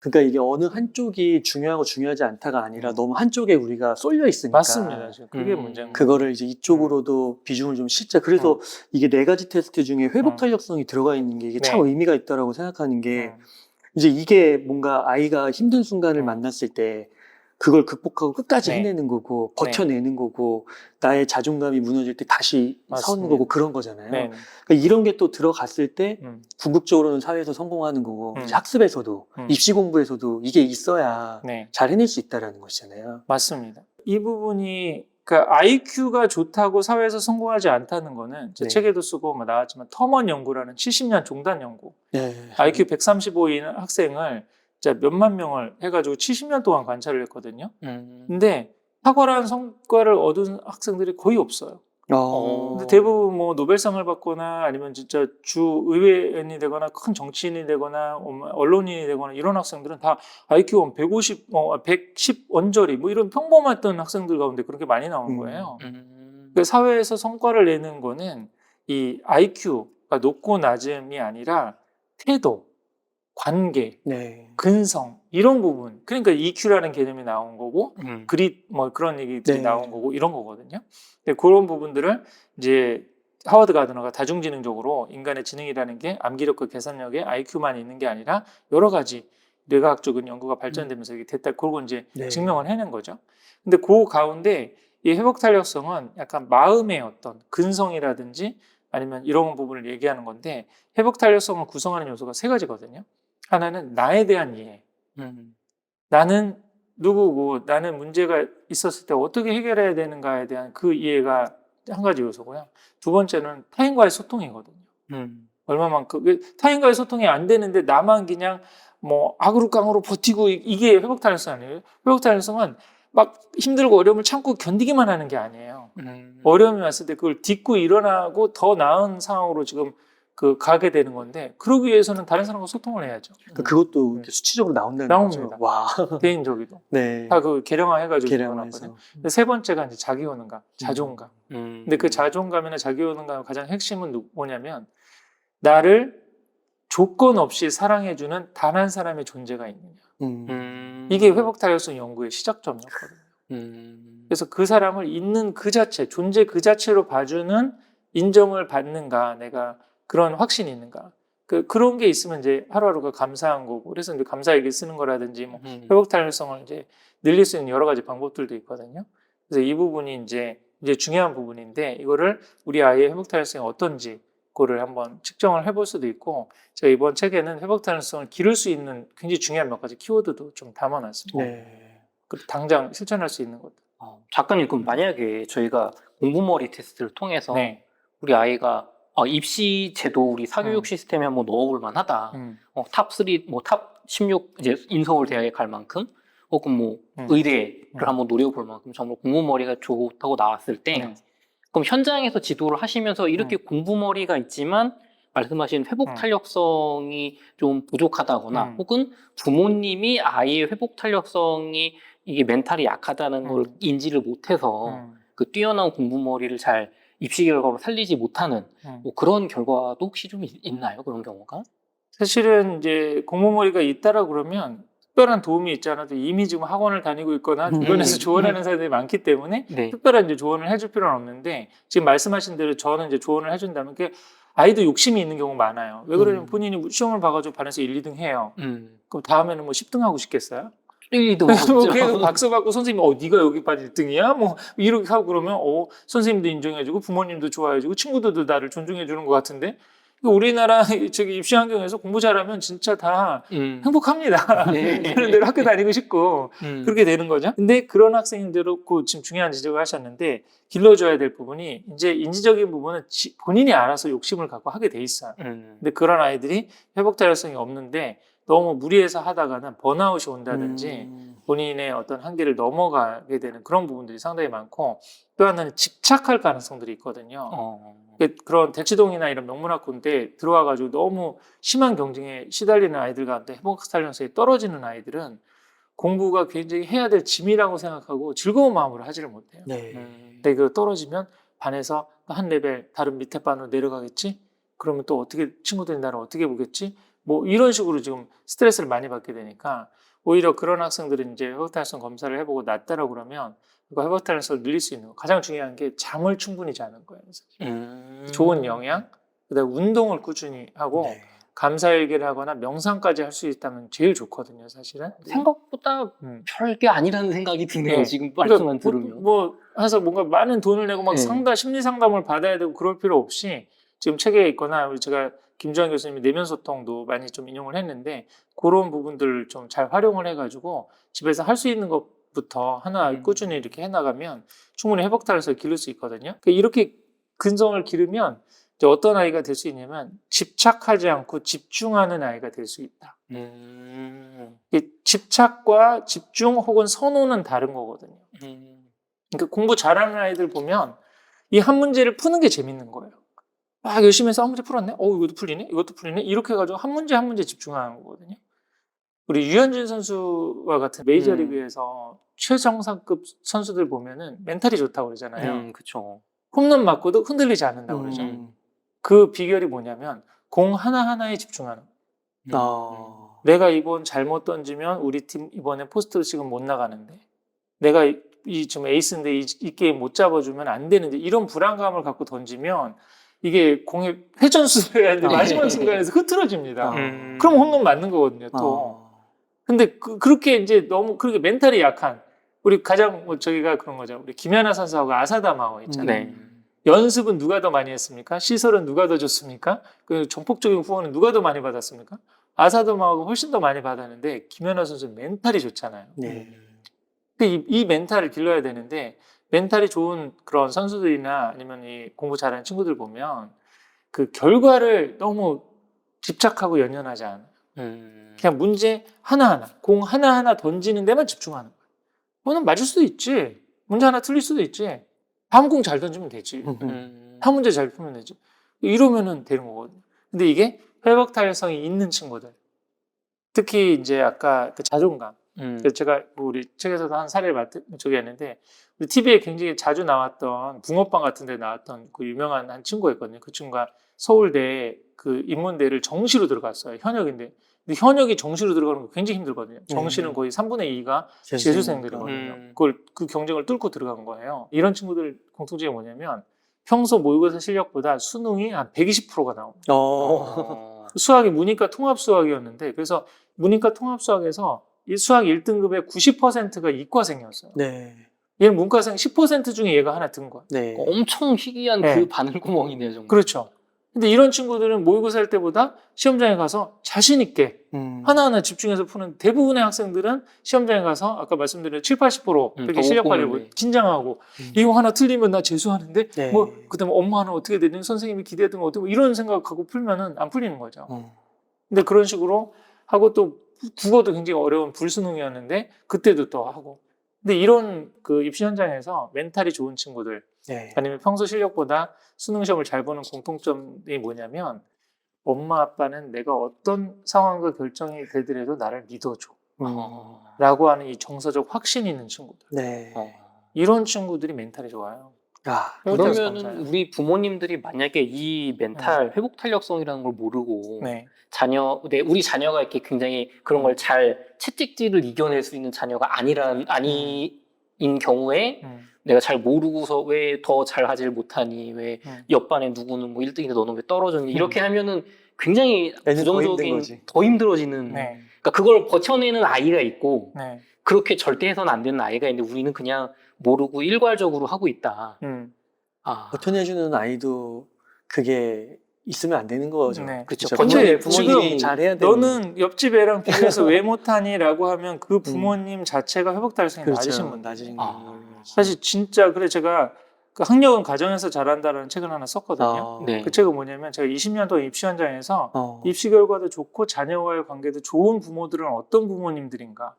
그러니까 이게 어느 한쪽이 중요하고 중요하지 않다가 아니라 너무 한쪽에 우리가 쏠려 있으니까. 맞습니다. 지금 그게 문제인 거예요. 그거를 이제 이쪽으로도 비중을 좀 싣자. 그래서 이게 4가지 테스트 중에 회복 탄력성이 들어가 있는 게 이게 참 네. 의미가 있다라고 생각하는 게 이제 이게 뭔가 아이가 힘든 순간을 만났을 때 그걸 극복하고 끝까지 네. 해내는 거고 버텨내는 거고 나의 자존감이 무너질 때 다시 서는 맞습니다. 거고 그런 거잖아요. 네. 그러니까 이런 게 또 들어갔을 때 궁극적으로는 사회에서 성공하는 거고 이제 학습에서도 입시 공부에서도 이게 있어야 네. 잘 해낼 수 있다라는 것이잖아요. 맞습니다. 이 부분이 그러니까 IQ가 좋다고 사회에서 성공하지 않다는 거는 제 네. 책에도 쓰고 뭐 나왔지만 터먼 연구라는 70년 종단 연구. 네. IQ 135인 학생을 진짜 몇만 명을 해가지고 70년 동안 관찰을 했거든요. 근데 탁월한 성과를 얻은 학생들이 거의 없어요. 근데 대부분 뭐 노벨상을 받거나 아니면 진짜 주 의회의원이 되거나 큰 정치인이 되거나 언론인이 되거나 이런 학생들은 다 IQ가 150, 110 언저리 뭐 이런 평범했던 학생들 가운데 그렇게 많이 나온 거예요. 그 사회에서 성과를 내는 거는 이 IQ가 높고 낮음이 아니라 태도, 관계, 네. 근성 이런 부분. 그러니까 EQ라는 개념이 나온 거고 그릿 뭐 그런 얘기들이 네. 나온 거고 이런 거거든요. 근데 그런 부분들을 이제 하워드 가드너가 다중지능적으로 인간의 지능이라는 게 암기력과 계산력에 IQ만 있는 게 아니라 여러 가지 뇌과학적인 연구가 발전되면서 이게 됐다. 그러고 이제 네. 증명을 해낸 거죠. 근데 그 가운데 이 회복 탄력성은 약간 마음의 어떤 근성이라든지 아니면 이런 부분을 얘기하는 건데 회복 탄력성을 구성하는 요소가 3가지거든요. 하나는 나에 대한 이해. 나는 누구고 나는 문제가 있었을 때 어떻게 해결해야 되는가에 대한 그 이해가 한 가지 요소고요. 2번째는 타인과의 소통이거든요. 얼마만큼 타인과의 소통이 안 되는데 나만 그냥 뭐 악으로깡으로 버티고 이게 회복 탄력성 아니에요? 회복 탄력성은 막 힘들고 어려움을 참고 견디기만 하는 게 아니에요. 어려움이 왔을 때 그걸 딛고 일어나고 더 나은 상황으로 지금 가게 되는 건데 그러기 위해서는 다른 사람과 소통을 해야죠. 그것도 이렇게 수치적으로 나온다는 나옵니다. 거죠. 와. 개인적이도 네. 다 계량화해가지고 계량화해서. 나왔거든요. 3번째가 이제 자기효능감, 자존감. 근데 그 자존감이나 자기효능감의 가장 핵심은 뭐냐면 나를 조건 없이 사랑해주는 단 한 사람의 존재가 있느냐. 이게 회복 탄력성 연구의 시작점이었거든요. 그래서 그 사람을 있는 그 자체, 존재 그 자체로 봐주는 인정을 받는가, 내가 그런 확신이 있는가. 그런 게 있으면 이제 하루하루가 감사한 거고, 그래서 이제 감사일기 쓰는 거라든지, 뭐, 회복 탄력성을 이제 늘릴 수 있는 여러 가지 방법들도 있거든요. 그래서 이 부분이 이제 중요한 부분인데, 이거를 우리 아이의 회복 탄력성이 어떤지, 그거를 한번 측정을 해볼 수도 있고, 제가 이번 책에는 회복 탄력성을 기를 수 있는 굉장히 중요한 몇 가지 키워드도 좀 담아놨습니다. 네. 당장 실천할 수 있는 것들. 작가님, 그럼 만약에 저희가 공부머리 테스트를 통해서 네. 우리 아이가 입시 제도 우리 사교육 시스템에 한번 넣어볼 만하다. 탑3, 뭐 탑 16 이제 인서울 대학에 갈 만큼, 혹은 뭐 의대를 한번 노려볼 만큼 정말 공부머리가 좋다고 나왔을 때, 그럼 현장에서 지도를 하시면서 이렇게 공부머리가 있지만 말씀하신 회복 탄력성이 좀 부족하다거나, 혹은 부모님이 아이의 회복 탄력성이 이게 멘탈이 약하다는 걸 인지를 못해서 그 뛰어난 공부머리를 잘 입시 결과로 살리지 못하는 뭐 그런 결과도 혹시 좀 있나요? 그런 경우가? 사실은 이제 공부머리가 있다라 그러면 특별한 도움이 있지 않아도 이미 지금 학원을 다니고 있거나 주변에서 조언하는 사람들이 많기 때문에 네. 특별한 이제 조언을 해줄 필요는 없는데 지금 말씀하신 대로 저는 이제 조언을 해준다면 그 아이도 욕심이 있는 경우 많아요. 왜 그러냐면 본인이 시험을 봐가지고 반에서 1, 2등 해요. 그럼 다음에는 뭐 10등 하고 싶겠어요? 1, 2등 뭐 그냥 박수 받고 선생님이 네가 여기 반 1등이야? 뭐 이렇게 하고 그러면 선생님도 인정해주고 부모님도 좋아해주고 친구들도 나를 존중해주는 것 같은데 우리나라 저기 입시 환경에서 공부 잘하면 진짜 다 행복합니다. 네. 그런 대로 학교 다니고 싶고 그렇게 되는 거죠. 근데 그런 학생들도 지금 중요한 지적을 하셨는데 길러줘야 될 부분이 이제 인지적인 부분은 본인이 알아서 욕심을 갖고 하게 돼 있어요. 근데 그런 아이들이 회복 탄력성이 없는데 너무 무리해서 하다가는 번아웃이 온다든지 본인의 어떤 한계를 넘어가게 되는 그런 부분들이 상당히 많고 또 하나는 집착할 가능성들이 있거든요. 그런 대치동이나 이런 명문학 군대에 들어와가지고 너무 심한 경쟁에 시달리는 아이들 가운데 회복 탄력성이 떨어지는 아이들은 공부가 굉장히 해야 될 짐이라고 생각하고 즐거운 마음으로 하지를 못해요. 네. 근데 그 떨어지면 반에서 한 레벨 다른 밑에 반으로 내려가겠지? 그러면 또 어떻게 친구들이 나를 어떻게 보겠지? 뭐 이런 식으로 지금 스트레스를 많이 받게 되니까 오히려 그런 학생들은 이제 회복 달성 검사를 해보고 낫다라고 그러면 그 회복 달성을 늘릴 수 있는 거. 가장 중요한 게 잠을 충분히 자는 거예요. 좋은 영양, 그다음에 운동을 꾸준히 하고 네. 감사일기를 하거나 명상까지 할 수 있다면 제일 좋거든요, 사실은. 생각보다 별게 아니라는 생각이 드네요. 네. 지금 말씀만 그러니까 들으면. 뭐 해서 뭔가 많은 돈을 내고 막 네. 심리 상담을 받아야 되고 그럴 필요 없이 지금 책에 있거나 우리 제가 김주환 교수님이 내면 소통도 많이 좀 인용을 했는데 그런 부분들을 좀 잘 활용을 해가지고 집에서 할 수 있는 것부터 하나 꾸준히 이렇게 해나가면 충분히 회복 달성을 기를 수 있거든요. 그러니까 이렇게 근성을 기르면 이제 어떤 아이가 될 수 있냐면 집착하지 않고 집중하는 아이가 될 수 있다. 이 집착과 집중 혹은 선호는 다른 거거든요. 그러니까 공부 잘하는 아이들 보면 이 한 문제를 푸는 게 재밌는 거예요. 막 열심히 해서 한 문제 풀었네? 이것도 풀리네? 이것도 풀리네? 이렇게 해가지고 한 문제 집중하는 거거든요. 우리 유현진 선수와 같은 메이저리그에서 최정상급 선수들 보면은 멘탈이 좋다고 그러잖아요. 그렇죠. 홈런 맞고도 흔들리지 않는다고 그러죠. 그 비결이 뭐냐면 공 하나하나에 집중하는 거예요. 내가 이번 잘못 던지면 우리 팀 이번에 포스트 지금 못 나가는데 내가 이 지금 에이스인데 이 게임 못 잡아주면 안 되는데 이런 불안감을 갖고 던지면 이게 공에 회전수를 해야 하는데 마지막 순간에서 흐트러집니다. 그럼 홈런 맞는 거거든요, 또. 근데 그렇게 이제 너무 그렇게 멘탈이 약한 우리 가장 뭐 저기가 그런 거죠. 우리 김연아 선수하고 아사다마오 있잖아요. 연습은 누가 더 많이 했습니까? 시설은 누가 더 줬습니까? 그 전폭적인 후원은 누가 더 많이 받았습니까? 아사다마오가 훨씬 더 많이 받았는데 김연아 선수는 멘탈이 좋잖아요. 근데 이 멘탈을 길러야 되는데 멘탈이 좋은 그런 선수들이나 아니면 이 공부 잘하는 친구들 보면 그 결과를 너무 집착하고 연연하지 않아요. 그냥 문제 하나하나, 공 하나하나 던지는 데만 집중하는 거예요. 그거는 맞을 수도 있지. 문제 하나 틀릴 수도 있지. 다음 공 잘 던지면 되지. 한 문제 잘 풀면 되지. 이러면은 되는 거거든요. 근데 이게 회복 탄력성이 있는 친구들. 특히 이제 아까 그 자존감. 그래서 제가 우리 책에서도 한 사례를 저기 했는데 우리 TV에 굉장히 자주 나왔던 붕어빵 같은 데 나왔던 그 유명한 한 친구가 있거든요. 그 친구가 서울대 그 인문대를 정시로 들어갔어요. 현역인데. 근데 현역이 정시로 들어가는 거 굉장히 힘들거든요. 정시는 거의 3분의 2가 재수생들이거든요. 그 경쟁을 뚫고 들어간 거예요. 이런 친구들 공통점이 뭐냐면 평소 모의고사 실력보다 수능이 한 120%가 나옵니다. 수학이 문이과 통합 수학이었는데 그래서 문이과 통합 수학에서 이 수학 1등급의 90%가 이과생이었어요. 얘는 문과생 10% 중에 얘가 하나 든 거야. 엄청 희귀한 그 바늘구멍이네요, 정말. 그렇죠. 근데 이런 친구들은 모의고사 할 때보다 시험장에 가서 자신 있게 하나하나 집중해서 푸는 대부분의 학생들은 시험장에 가서 아까 말씀드린 70-80% 그렇게 실력 발휘하고 긴장하고 이거 하나 틀리면 나 재수하는데 뭐 그다음에 엄마는 어떻게 되든 선생님이 기대했던 거 어떻게 이런 생각하고 풀면은 안 풀리는 거죠. 근데 그런 식으로 하고 또 국어도 굉장히 어려운 불수능이었는데 그때도 또 하고. 근데 이런 그 입시 현장에서 멘탈이 좋은 친구들 아니면 평소 실력보다 수능 시험을 잘 보는 공통점이 뭐냐면 엄마 아빠는 내가 어떤 상황과 결정이 되더라도 나를 믿어줘 라고 하는 이 정서적 확신이 있는 친구들. 이런 친구들이 멘탈이 좋아요. 그러면 우리 부모님들이 만약에 이 멘탈 회복 탄력성이라는 걸 모르고 우리 자녀가 이렇게 굉장히 그런 걸 잘 채찍질을 이겨낼 수 있는 자녀가 아닌 경우에 내가 잘 모르고서 왜 더 잘하지를 못하니 왜 옆반에 누구는 뭐 1등인데 너는 왜 떨어졌니 이렇게 하면은 굉장히 부정적인 더 힘들어지는 그러니까 그걸 버텨내는 아이가 있고 그렇게 절대 해서는 안 되는 아이가 있는데 우리는 그냥 모르고 일괄적으로 하고 있다. 버텨내주는 아이도 그게 있으면 안 되는 거죠. 그렇죠. 부모님이 잘해야 되는. 너는 옆집 애랑 비교해서 왜 못하니라고 하면 그 부모님 자체가 회복 달성이 낮으신 분. 사실 진짜 그래 제가 그 학력은 가정에서 잘한다라는 책을 하나 썼거든요. 그 책은 뭐냐면 제가 20년 동안 입시 현장에서 입시 결과도 좋고 자녀와의 관계도 좋은 부모들은 어떤 부모님들인가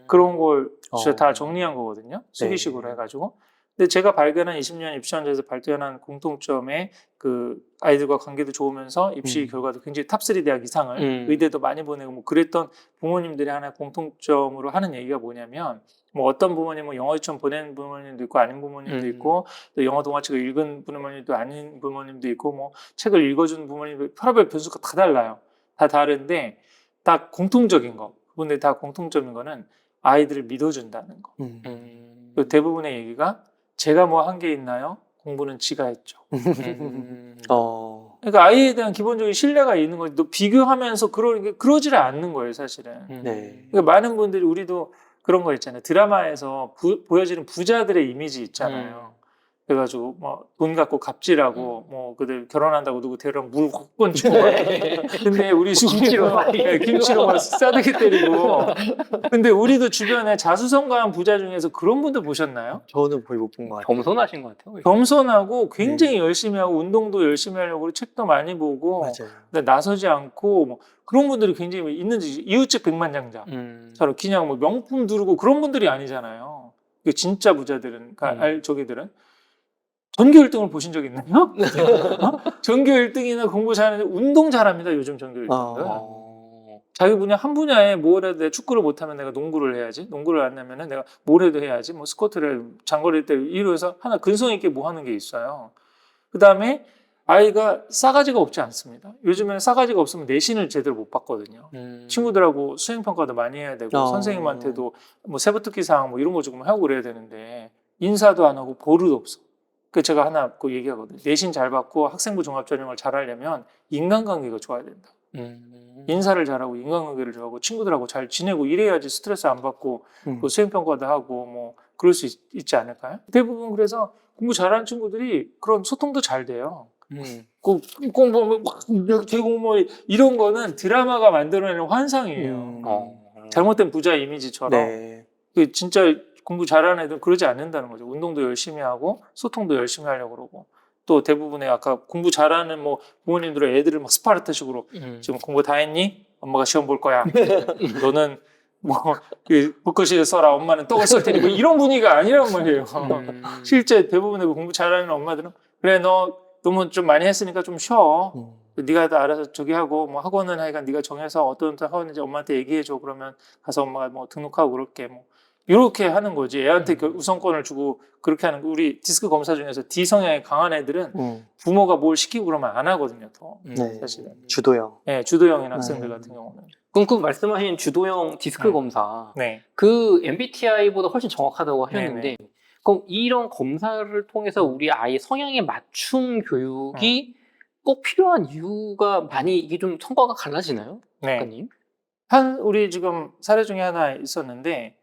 그런 걸 다 정리한 거거든요. 수기식으로 해가지고. 근데 제가 발견한 20년 입시 현장에서 발견한 공통점에 그 아이들과 관계도 좋으면서 입시 결과도 굉장히 탑3 대학 이상을 의대도 많이 보내고 뭐 그랬던 부모님들이 하나 공통점으로 하는 얘기가 뭐냐면 뭐 어떤 부모님은 영어 유치원 보내는 부모님도 있고 아닌 부모님도 있고 또 영어 동화책을 읽은 부모님도 아닌 부모님도 있고 뭐 책을 읽어준 부모님도 별의별 변수가 다 달라요. 다 다른데 딱 공통적인 거. 그분들 다 공통점인 거는 아이들을 믿어준다는 거. 그 대부분의 얘기가 제가 뭐 한 게 있나요? 공부는 지가 했죠. 그러니까 아이에 대한 기본적인 신뢰가 있는 거지. 또 비교하면서 그러지를 않는 거예요, 사실은. 네. 그러니까 많은 분들이 우리도 그런 거 있잖아요. 드라마에서 보여지는 부자들의 이미지 있잖아요. 그래가지고 뭐 돈 갖고 갑질하고 뭐 그들 결혼한다고 누구 데려랑 물 확 주고 근데 우리 김치로 막 싸대기 때리고 근데 우리도 주변에 자수성가한 부자 중에서 그런 분들 보셨나요? 저는 거의 못 본 것 같아요. 겸손하신 것 같아요. 겸손하고 굉장히 열심히 하고 운동도 열심히 하려고 책도 많이 보고 맞아요. 나서지 않고 뭐 그런 분들이 굉장히 있는지 이웃집 백만장자 서로 그냥 뭐 명품 두르고 그런 분들이 아니잖아요. 진짜 부자들은 저기들은 전교 1등을 보신 적 있나요? 전교 1등이나 공부 잘하는 운동 잘합니다. 요즘 전교 1등은. 자기 분야 한 분야에 뭘 해도 축구를 못하면 내가 농구를 해야지. 농구를 안 하면 내가 뭘 해도 해야지. 뭐 스쿼트를 장거리 때 이루어서 하나 근성 있게 뭐 하는 게 있어요. 그 다음에 아이가 싸가지가 없지 않습니다. 요즘에는 싸가지가 없으면 내신을 제대로 못 받거든요. 친구들하고 수행평가도 많이 해야 되고 선생님한테도 뭐 세부특기 사항 뭐 이런 거 조금 하고 그래야 되는데 인사도 안 하고 보루도 없어. 그 제가 하나 그 얘기하거든요. 내신 잘 받고 학생부 종합전형을 잘 하려면 인간관계가 좋아야 된다. 인사를 잘하고 인간관계를 좋아하고 친구들하고 잘 지내고 이래야지 스트레스 안 받고 그 수행평가도 하고 뭐 그럴 수 있지 않을까요? 대부분 그래서 공부 잘하는 친구들이 그런 소통도 잘 돼요. 공부 대공모 이런 거는 드라마가 만들어내는 환상이에요. 잘못된 부자 이미지처럼 네. 그 진짜 공부 잘하는 애들은 그러지 않는다는 거죠. 운동도 열심히 하고 소통도 열심히 하려고 그러고 또 대부분의 아까 공부 잘하는 뭐 부모님들은 애들을 막 스파르타식으로 지금 공부 다 했니? 엄마가 시험 볼 거야. 너는 뭐 붓글씨를 써라. 엄마는 떡을 썰 테니 뭐 이런 분위기가 아니란 말이에요. 실제 대부분의 공부 잘하는 엄마들은 그래 너 너무 좀 많이 했으니까 좀 쉬어. 네가 다 알아서 저기 하고 뭐 학원은 하여간 네가 정해서 어떤 학원인지 엄마한테 얘기해줘. 그러면 가서 엄마가 뭐 등록하고 그럴게 뭐 이렇게 하는 거지. 애한테 우선권을 주고 그렇게 하는 거. 우리 디스크 검사 중에서 D 성향이 강한 애들은 부모가 뭘 시키고 그러면 안 하거든요. 더 사실은 주도형. 네, 주도형인 학생들 같은 경우는. 그럼 그 말씀하신 주도형 디스크 검사 네. 그 MBTI보다 훨씬 정확하다고 하셨는데 네네. 그럼 이런 검사를 통해서 우리 아이 성향에 맞춘 교육이 꼭 필요한 이유가 많이 이게 좀 성과가 갈라지나요? 네. 작가님? 우리 지금 사례 중에 하나 있었는데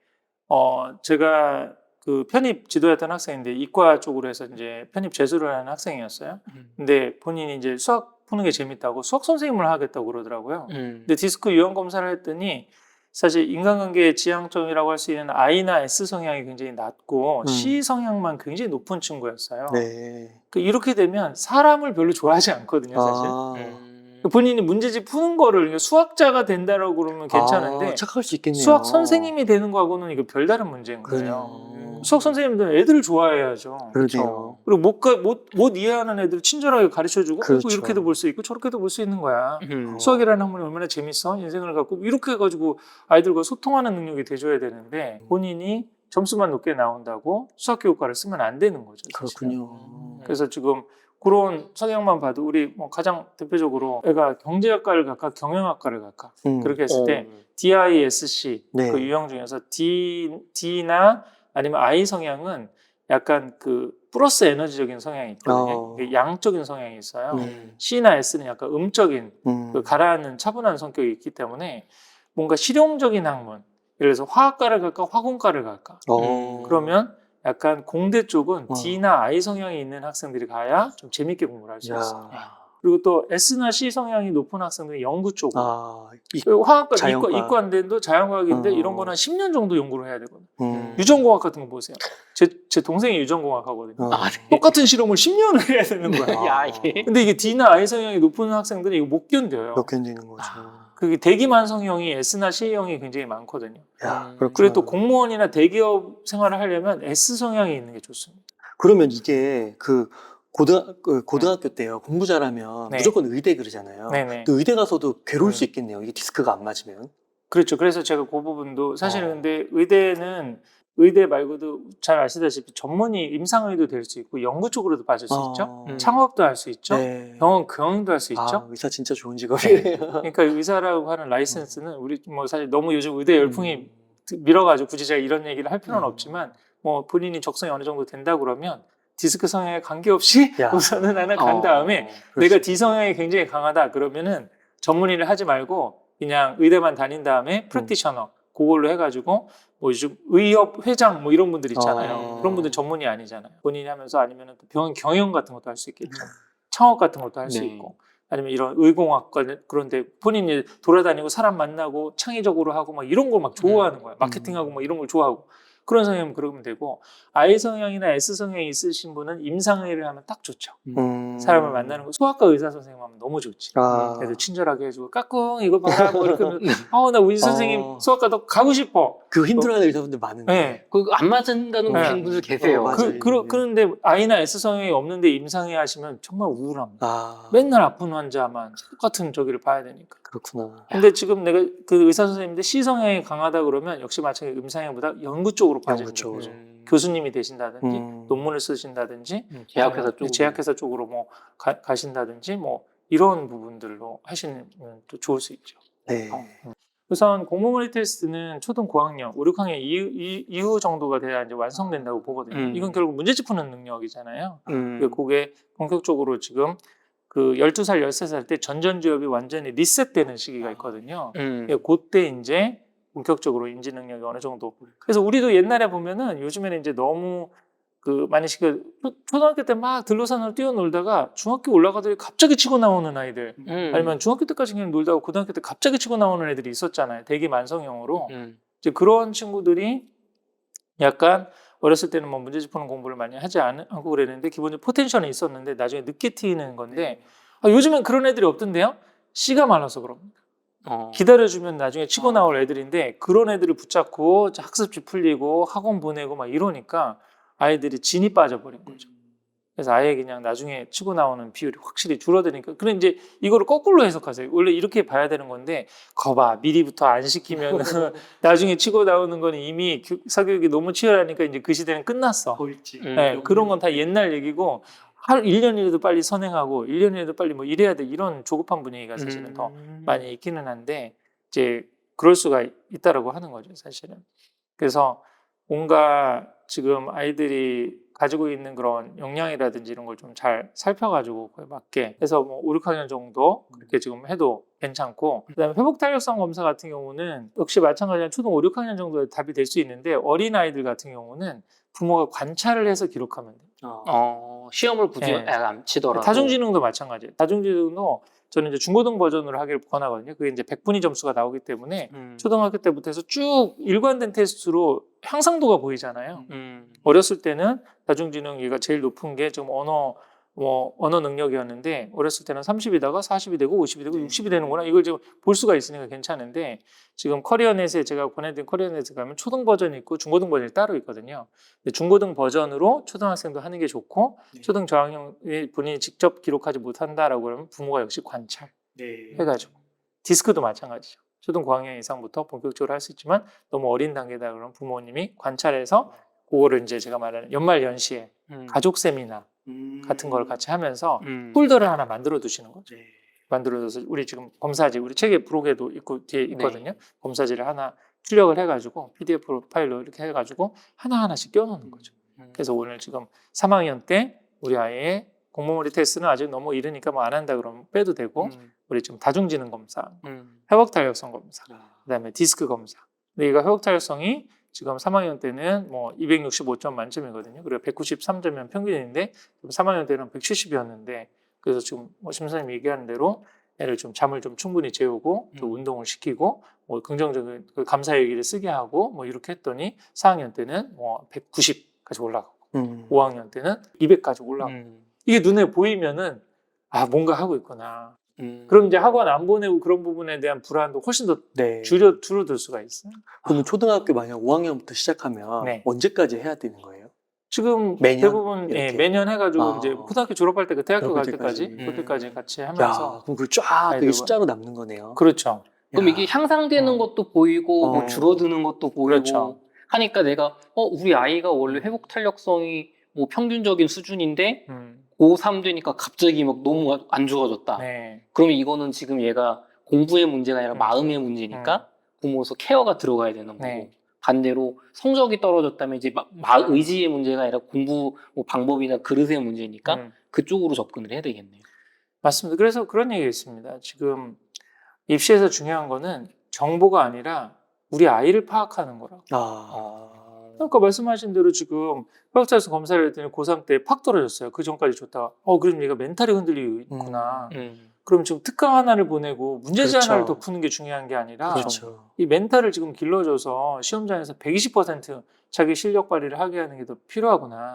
제가 그 편입 지도했던 학생인데 이과 쪽으로 해서 이제 편입 재수를 하는 학생이었어요. 근데 본인이 이제 수학 푸는 게 재밌다고 수학 선생님을 하겠다고 그러더라고요. 근데 디스크 유형 검사를 했더니 사실 인간관계의 지향점이라고 할 수 있는 I나 S 성향이 굉장히 낮고 C 성향만 굉장히 높은 친구였어요. 네. 이렇게 되면 사람을 별로 좋아하지 않거든요, 사실. 본인이 문제집 푸는 거를 수학자가 된다라고 그러면 괜찮은데 착각할 수 있겠네요. 수학 선생님이 되는 거하고는 이거 별다른 문제인 거예요. 수학 선생님들은 애들을 좋아해야죠. 그렇죠. 그리고 못 이해하는 애들을 친절하게 가르쳐주고 그렇죠. 이렇게도 볼 수 있고 저렇게도 볼 수 있는 거야. 수학이라는 학문이 얼마나 재밌어? 인생을 갖고 이렇게 해가지고 아이들과 소통하는 능력이 돼줘야 되는데 본인이 점수만 높게 나온다고 수학교육과를 쓰면 안 되는 거죠. 사실은. 그렇군요. 그래서 지금 그런 성향만 봐도 우리 뭐 가장 대표적으로 애가 경제학과를 갈까 경영학과를 갈까 그렇게 했을 때 DISC 네. 그 유형 중에서 D나 아니면 I 성향은 약간 그 플러스 에너지적인 성향이 있거든요. 양적인 성향이 있어요. C나 S는 약간 음적인 그 가라앉는 차분한 성격이 있기 때문에 뭔가 실용적인 학문 예를 들어서 화학과를 갈까 화공과를 갈까 그러면 약간 공대 쪽은 D나 I 성향이 있는 학생들이 가야 좀 재밌게 공부를 할 수 있어요. 그리고 또 S나 C 성향이 높은 학생들은 연구 쪽으로 화학과, 이과인데도 자연과학인데 이런 거는 10년 정도 연구를 해야 되거든요. 유전공학 같은 거 보세요. 제 동생이 유전공학 하거든요. 똑같은 실험을 10년을 해야 되는 거야. 근데 이게 D나 I 성향이 높은 학생들은 이거 못 견뎌요. 못 견디는 거죠. 그게 대기만 성형이 S나 C형이 굉장히 많거든요. 그렇구나. 그리고 또 공무원이나 대기업 생활을 하려면 S 성향이 있는 게 좋습니다. 그러면 이게 그 고등학교 때요 공부 잘하면 네. 무조건 의대 그러잖아요. 네네. 또 의대 가서도 괴로울 수 있겠네요. 이게 디스크가 안 맞으면. 그렇죠. 그래서 제가 그 부분도 사실은 근데 의대는 의대 말고도 잘 아시다시피 전문의 임상의도 될 수 있고 연구 쪽으로도 빠질 수 있죠. 창업도 할 수 있죠. 네. 병원 경영도 할 수 있죠. 아, 의사 진짜 좋은 직업이에요. 그러니까 의사라고 하는 라이센스는 우리 뭐 사실 너무 요즘 의대 열풍이 밀어가지고 굳이 제가 이런 얘기를 할 필요는 없지만 뭐 본인이 적성이 어느 정도 된다 그러면 디스크 성향에 관계없이 야. 우선은 하나 간 다음에 내가 D 성향이 굉장히 강하다 그러면은 전문의를 하지 말고 그냥 의대만 다닌 다음에 프랙티셔너 그걸로 해가지고 뭐 요즘 의협 회장 뭐 이런 분들 있잖아요. 그런 분들 전문의 아니잖아요. 본인이 하면서 아니면 또 병원 경영 같은 것도 할 수 있겠죠. 창업 같은 것도 할 수 네. 있고 아니면 이런 의공학과 그런데 본인이 돌아다니고 사람 만나고 창의적으로 하고 막 이런 걸 막 좋아하는 거야. 마케팅하고 막 이런 걸 좋아하고 그런 성향이면 그러면 되고 I 성향이나 S 성향이 있으신 분은 임상의를 하면 딱 좋죠. 사람을 만나는 거 소아과 의사 선생님 하면 너무 좋지. 애들 친절하게 해주고 까꿍 이거 봐라 뭐 이렇게 하면 나 우리 선생님 소아과 더 가고 싶어. 그거 힘들어하는 의사분들 많은데. 네. 그거 안 맞은다는 네. 분들 계세요. 맞아요. 그런데 I나 S 성향이 없는데 임상의 하시면 정말 우울합니다. 아, 맨날 아픈 환자만 똑같은 저기를 봐야 되니까. 그렇구나. 근데 지금 내가 그 의사 선생님인데 C 성향이 강하다 그러면 역시 마찬가지로 임상형보다 연구 쪽으로 빠지는 연구 쪽으로. 거죠. 교수님이 되신다든지 논문을 쓰신다든지 제약회사 쪽 제약회사 쪽으로 뭐 가신다든지 뭐 이런 부분들로 하시면 또 좋을 수 있죠. 네. 우선 공모모니 테스트는 초등 고학년, 5, 6학년 이후 정도가 돼야 이제 완성된다고 보거든요. 이건 결국 문제집 푸는 능력이잖아요. 그게 본격적으로 지금 그 12살, 13살 때 전전주엽이 완전히 리셋되는 시기가 있거든요. 그때 이제 본격적으로 인지 능력이 어느 정도. 그래서 우리도 옛날에 보면은 요즘에는 이제 너무 그 많이 초등학교 때 막 들로산으로 뛰어놀다가 중학교 올라가더니 갑자기 치고 나오는 아이들 아니면 중학교 때까지 그냥 놀다가 고등학교 때 갑자기 치고 나오는 애들이 있었잖아요. 대기 만성형으로. 이제 그런 친구들이 약간 어렸을 때는 뭐 문제집 푸는 공부를 많이 하지 않고 그랬는데 기본적으로 포텐셜은 있었는데 나중에 늦게 튀는 건데 요즘엔 그런 애들이 없던데요? 씨가 많아서 그럽니다. 기다려주면 나중에 치고 나올 애들인데 그런 애들을 붙잡고 학습지 풀리고 학원 보내고 막 이러니까 아이들이 진이 빠져버린 거죠. 그래서 아예 그냥 나중에 치고 나오는 비율이 확실히 줄어드니까. 그럼 이제 이거를 거꾸로 해석하세요. 원래 이렇게 봐야 되는 건데 거봐 미리부터 안 시키면 나중에 치고 나오는 건 이미 사교육이 너무 치열하니까 이제 그 시대는 끝났어. 네, 그런 건 다 옛날 얘기고 1년이라도 빨리 선행하고 1년이라도 빨리 뭐 이래야 돼 이런 조급한 분위기가 사실은 더 많이 있기는 한데 이제 그럴 수가 있다라고 하는 거죠 사실은. 그래서 뭔가 지금 아이들이 가지고 있는 그런 역량이라든지 이런 걸 좀 잘 살펴가지고 그에 맞게 해서 뭐 5, 6학년 정도 그렇게 지금 해도 괜찮고 그다음에 회복 탄력성 검사 같은 경우는 역시 마찬가지로 초등 5, 6학년 정도에 답이 될 수 있는데 어린 아이들 같은 경우는 부모가 관찰을 해서 기록하면 돼요. 시험을 굳이 안 치더라도 다중지능도 마찬가지예요. 다중지능도 저는 이제 중고등 버전으로 하기를 권하거든요. 그게 이제 100분위 점수가 나오기 때문에 초등학교 때부터 해서 쭉 일관된 테스트로 향상도가 보이잖아요. 어렸을 때는 다중지능이가 제일 높은 게 지금 언어 능력이었는데 어렸을 때는 30이다가 40이 되고 50이 되고 60이 되는구나. 이걸 지금 볼 수가 있으니까 괜찮은데 지금 커리어넷에 제가 보내드린 커리어넷에 가면 초등 버전이 있고 중고등 버전이 따로 있거든요. 근데 중고등 버전으로 초등학생도 하는 게 좋고 초등 저학년이 본인이 직접 기록하지 못한다라고 하면 부모가 역시 관찰 해가지고 디스크도 마찬가지죠. 초등 고학년 이상부터 본격적으로 할 수 있지만 너무 어린 단계다 그러면 부모님이 관찰해서 그거를 이제 제가 말하는 연말 연시에 가족 세미나 같은 걸 같이 하면서 폴더를 하나 만들어 두시는 거죠. 만들어둬서 우리 지금 검사지 우리 책에 브록에도 있고 뒤에 있거든요. 검사지를 하나 출력을 해가지고 PDF 파일로 이렇게 해가지고 하나하나씩 껴놓는 거죠. 그래서 오늘 지금 3학년 때 우리 아이의 공모모니 테스트는 아직 너무 이르니까 뭐 안 한다 그러면 빼도 되고 우리 지금 다중지능 검사, 회복탄력성 검사, 그다음에 디스크 검사. 근데 이거 회복탄력성이 지금 3학년 때는 뭐 265점 만점이거든요. 그리고 193점이면 평균인데 3학년 때는 170이었는데 그래서 지금 뭐 심사님이 얘기하는 대로 애를 좀 잠을 좀 충분히 재우고 또 운동을 시키고 뭐 긍정적인 그 감사 얘기를 쓰게 하고 뭐 이렇게 했더니 4학년 때는 뭐 190까지 올라가고 5학년 때는 200까지 올라가고 이게 눈에 보이면은 뭔가 하고 있구나. 그럼 이제 학원 안 보내고 그런 부분에 대한 불안도 훨씬 더 줄어들 수가 있어요. 그러면 초등학교 만약 5학년부터 시작하면 언제까지 해야 되는 거예요? 지금 매년? 대부분 매년 해가지고 이제 고등학교 졸업할 때 그 대학교 갈 때까지. 때까지 그때까지 같이 하면서 그럼 그걸 쫙 아이들과. 숫자로 남는 거네요. 그렇죠. 그럼 이게 향상되는 것도 보이고 뭐 줄어드는 것도 보이고 그렇죠. 하니까 내가 우리 아이가 원래 회복 탄력성이 뭐 평균적인 수준인데 고3 되니까 갑자기 막 너무 안 좋아졌다. 네. 그러면 이거는 지금 얘가 공부의 문제가 아니라 마음의 문제니까 부모로서 케어가 들어가야 되는 거고 네. 반대로 성적이 떨어졌다면 이제 의지의 문제가 아니라 공부 뭐 방법이나 그릇의 문제니까 그쪽으로 접근을 해야 되겠네요. 맞습니다. 그래서 그런 얘기가 있습니다. 지금 입시에서 중요한 거는 정보가 아니라 우리 아이를 파악하는 거라고. 그러니까 말씀하신 대로 지금 과학자에서 검사를 했더니 고3 때 팍 떨어졌어요. 그 전까지 좋다가 그럼 얘가 멘탈이 흔들리고 있구나. 그럼 지금 특강 하나를 보내고 문제지 그렇죠. 하나를 더 푸는 게 중요한 게 아니라 그렇죠. 이 멘탈을 지금 길러줘서 시험장에서 120% 자기 실력 발휘를 하게 하는 게 더 필요하구나.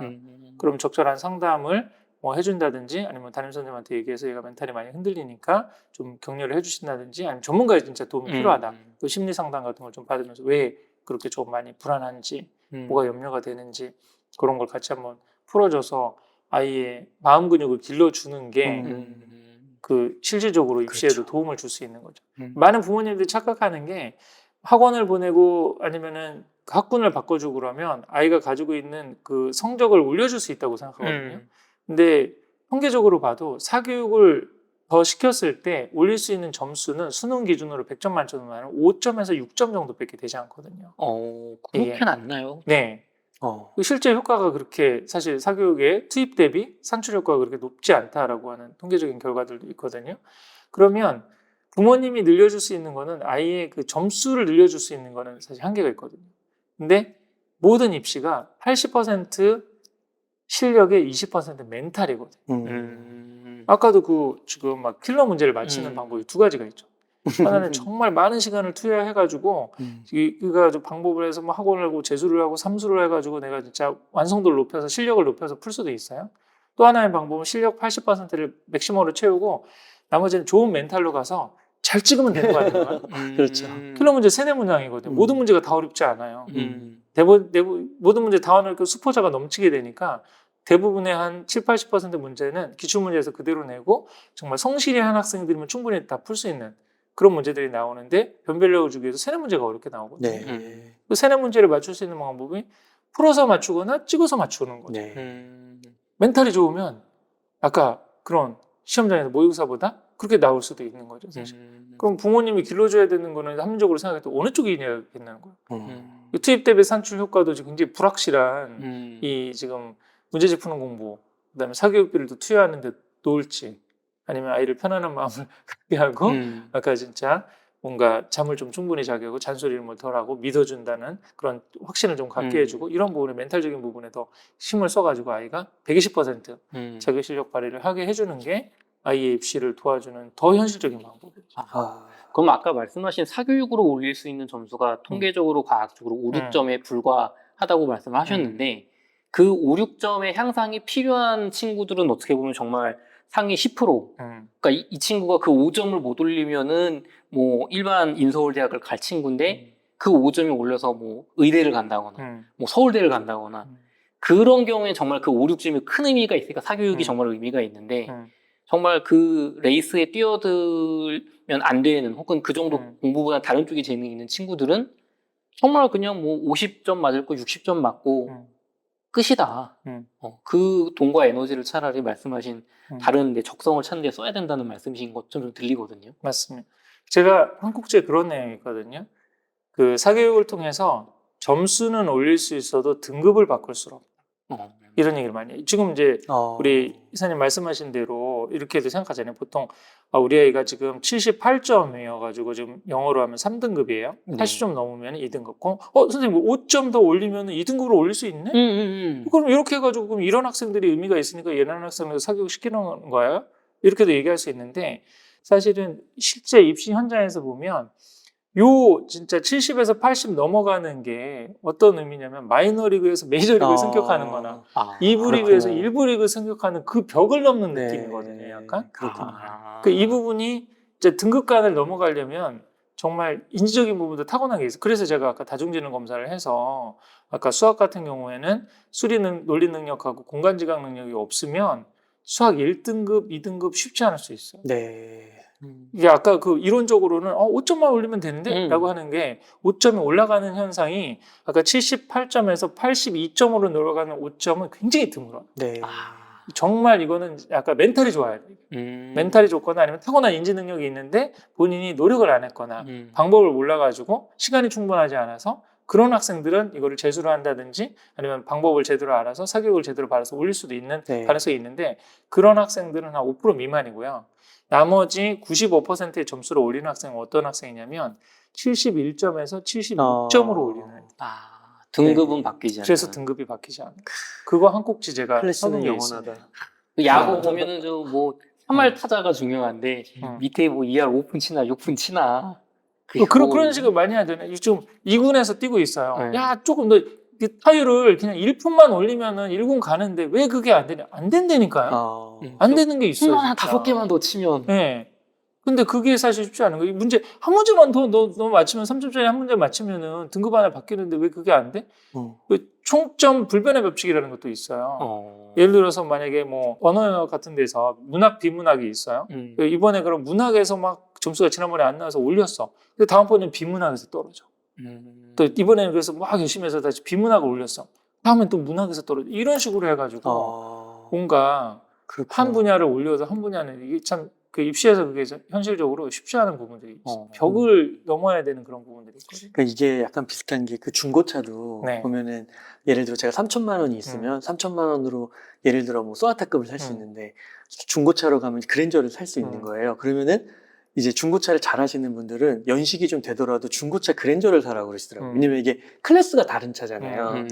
그럼 적절한 상담을 뭐 해준다든지 아니면 담임 선생님한테 얘기해서 얘가 멘탈이 많이 흔들리니까 좀 격려를 해주신다든지 아니면 전문가의 진짜 도움이 필요하다. 또 심리 상담 같은 걸 좀 받으면서 왜 그렇게 좀 많이 불안한지 뭐가 염려가 되는지 그런 걸 같이 한번 풀어줘서 아이의 마음 근육을 길러주는 게 그 실질적으로 입시에도 그렇죠. 도움을 줄 수 있는 거죠. 많은 부모님들이 착각하는 게 학원을 보내고 아니면은 학군을 바꿔주고 그러면 아이가 가지고 있는 그 성적을 올려줄 수 있다고 생각하거든요. 근데 통계적으로 봐도 사교육을 더 시켰을 때 올릴 수 있는 점수는 수능 기준으로 100점 만점은 5점에서 6점 정도밖에 되지 않거든요. 그렇게는 안 나요. 네. 실제 효과가 그렇게 사실 사교육의 투입 대비 산출 효과가 그렇게 높지 않다라고 하는 통계적인 결과들도 있거든요. 그러면 부모님이 늘려줄 수 있는 거는 아이의 그 점수를 늘려줄 수 있는 거는 사실 한계가 있거든요. 근데 모든 입시가 80% 실력의 20% 멘탈이거든요. 아까도 그 지금 막 킬러 문제를 맞히는 방법이 두 가지가 있죠. 하나는 정말 많은 시간을 투여해가지고 이가 방법을 해서 뭐 학원을 하고 재수를 하고 삼수를 해가지고 내가 진짜 완성도를 높여서 실력을 높여서 풀 수도 있어요. 또 하나의 방법은 실력 80%를 맥시멈으로 채우고 나머지는 좋은 멘탈로 가서 잘 찍으면 되는 거 아닌가요? 그렇죠. 킬러 문제 3-4문항이거든요. 모든 문제가 다 어렵지 않아요. 모든 문제 다 어렵고 수포자가 넘치게 되니까 대부분의 한 70-80% 문제는 기출문제에서 그대로 내고 정말 성실히 한 학생들이면 충분히 다 풀 수 있는 그런 문제들이 나오는데 변별력을 주기 위해서 3-4문제가 어렵게 나오거든요. 네. 그 3-4문제를 맞출 수 있는 방법이 풀어서 맞추거나 찍어서 맞추는 거죠. 멘탈이 좋으면 아까 그런 시험장에서 모의고사보다 그렇게 나올 수도 있는 거죠, 사실. 그럼 부모님이 길러줘야 되는 거는 합리적으로 생각해도 어느 쪽이 있냐겠냐는 거예요. 투입 대비 산출 효과도 지금 굉장히 불확실한 이 지금 문제집 푸는 공부, 그다음에 사교육비를 또 투여하는데 놓을지 아니면 아이를 편안한 마음을 갖게 하고 아까 진짜 뭔가 잠을 좀 충분히 자게 하고 잔소리를 뭐 덜하고 믿어준다는 그런 확신을 좀 갖게 해주고 이런 부분에 멘탈적인 부분에 더 힘을 써가지고 아이가 120% 자기 실력 발휘를 하게 해주는 게 아이의 입시를 도와주는 더 현실적인 방법이죠. 그럼 아까 말씀하신 사교육으로 올릴 수 있는 점수가 통계적으로 과학적으로 5-6점에 불과하다고 말씀을 하셨는데 그 5-6점의 향상이 필요한 친구들은 어떻게 보면 정말 상위 10%. 그러니까 이 친구가 그 5점을 못 올리면은 뭐 일반 인서울대학을 갈 친구인데 그 5점이 올려서 뭐 의대를 간다거나 뭐 서울대를 간다거나 그런 경우에 정말 그 5-6점이 큰 의미가 있으니까 사교육이 정말 의미가 있는데 정말 그 레이스에 뛰어들면 안 되는 혹은 그 정도 공부보다 다른 쪽에 재능이 있는 친구들은 정말 그냥 뭐 50점 맞을 거 60점 맞고 끝이다. 그 돈과 에너지를 차라리 말씀하신 다른 데 적성을 찾는 데 써야 된다는 말씀이신 것처럼 들리거든요. 맞습니다. 제가 한국지에 그런 내용이 있거든요. 그 사교육을 통해서 점수는 올릴 수 있어도 등급을 바꿀 수는 없다. 이런 얘기를 많이 해요. 지금 이제 우리 이사님 말씀하신 대로 이렇게도 생각하잖아요. 보통 우리 아이가 지금 78점이어가지고 지금 영어로 하면 3등급이에요. 80점 넘으면 2등급. 선생님 5점 더 올리면 2등급으로 올릴 수 있네? 그럼 이렇게 해가지고 그럼 이런 학생들이 의미가 있으니까 이런 학생들 사교육 시키는 거예요? 이렇게도 얘기할 수 있는데 사실은 실제 입시 현장에서 보면 요 진짜 70에서 80 넘어가는 게 어떤 의미냐면 마이너리그에서 메이저리그에 승격하는 거나 2부 리그에서 1부 리그 승격하는 그 벽을 넘는 느낌이거든요. 약간. 이 부분이 이제 등급간을 넘어가려면 정말 인지적인 부분도 타고나게 있어요. 그래서 제가 아까 다중지능 검사를 해서 아까 수학 같은 경우에는 논리 능력하고 공간 지각 능력이 없으면 수학 1등급, 2등급 쉽지 않을 수 있어요. 네. 이게 아까 그 이론적으로는 5점만 올리면 되는데? 라고 하는 게 5점이 올라가는 현상이 아까 78점에서 82점으로 내려가는 5점은 굉장히 드물어요. 네. 정말 이거는 약간 멘탈이 좋아야 돼요. 멘탈이 좋거나 아니면 타고난 인지 능력이 있는데 본인이 노력을 안 했거나 방법을 몰라가지고 시간이 충분하지 않아서 그런 학생들은 이거를 재수를 한다든지 아니면 방법을 제대로 알아서 사교육을 제대로 받아서 올릴 수도 있는 네. 가능성이 있는데 그런 학생들은 한 5% 미만이고요. 나머지 95%의 점수를 올리는 학생은 어떤 학생이냐면 71점에서 76점으로 올리는 애들. 등급은 바뀌지 않아. 그래서 등급이 바뀌지 않아요. 그거 한 꼭지 제가 클래스는 써놓은 게 영원하다. 있습니다. 그 야구 보면은 뭐 3할 타자가 중요한데 밑에 뭐 2할 5푼 치나 6푼 치나 그런 식으로 많이 하잖아요. 지금 2군에서 뛰고 있어요. 네. 야 조금 더 타율을 그냥 1푼만 올리면은 1군 가는데 왜 그게 안 되냐? 안 된다니까요. 안 되는 게 있어요. 한 5개만 더 치면. 네. 근데 그게 사실 쉽지 않은 거예요. 문제 한 문제만 더 너 맞추면 3점짜리 한 문제 맞추면은 등급 하나 바뀌는데 왜 그게 안 돼? 그 총점 불변의 법칙이라는 것도 있어요. 예를 들어서 만약에 뭐 언어 같은 데서 문학 비문학이 있어요. 이번에 그럼 문학에서 막 점수가 지난번에 안 나와서 올렸어. 근데 다음번에는 비문학에서 떨어져. 또 이번에는 그래서 막 열심히 해서 다시 비문학을 올렸어. 다음엔 또 문학에서 떨어져. 이런 식으로 해가지고 뭔가 한 분야를 올려서 한 분야는 이게 참 그 입시에서 그게 현실적으로 쉽지 않은 부분들이 있어요. 벽을 넘어야 되는 그런 부분들이 있거든요. 그러니까 이게 약간 비슷한 게 그 중고차도 네. 보면은 예를 들어 제가 3천만 원이 있으면 3천만 원으로 예를 들어 뭐 소나타급을 살 수 있는데 중고차로 가면 그랜저를 살 수 있는 거예요. 그러면은 이제 중고차를 잘 하시는 분들은 연식이 좀 되더라도 중고차 그랜저를 사라고 그러시더라고요. 왜냐면 이게 클래스가 다른 차잖아요.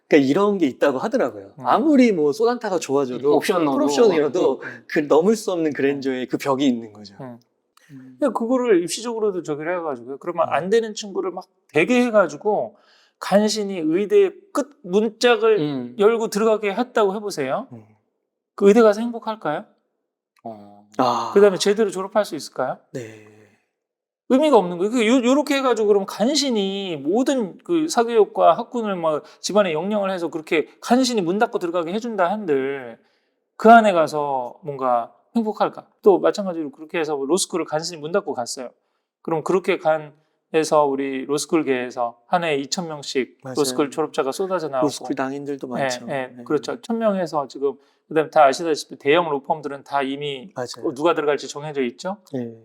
그러니까 이런 게 있다고 하더라고요. 아무리 뭐 소나타가 좋아져도 풀옵션이라도 그 넘을 수 없는 그랜저의 그 벽이 있는 거죠. 그거를 입시적으로도 저기를 해가지고 그러면 안 되는 친구를 막 되게 해가지고 간신히 의대 끝 문짝을 열고 들어가게 했다고 해보세요. 그 의대 가서 행복할까요? 그 다음에 제대로 졸업할 수 있을까요? 네. 의미가 없는 거예요. 요렇게 해가지고 그럼 간신히 모든 그 사교육과 학군을 막 집안에 영령을 해서 그렇게 간신히 문 닫고 들어가게 해준다 한들 그 안에 가서 뭔가 행복할까? 또 마찬가지로 그렇게 해서 로스쿨을 간신히 문 닫고 갔어요. 그럼 그렇게 해서 우리 로스쿨계에서 한 해에 2,000명씩 로스쿨 졸업자가 쏟아져 나오고 로스쿨 낭인들도 많죠. 네, 그렇죠. 1,000명에서 지금 그다음에 다 아시다시피 대형 로펌들은 다 이미 누가 들어갈지 정해져 있죠.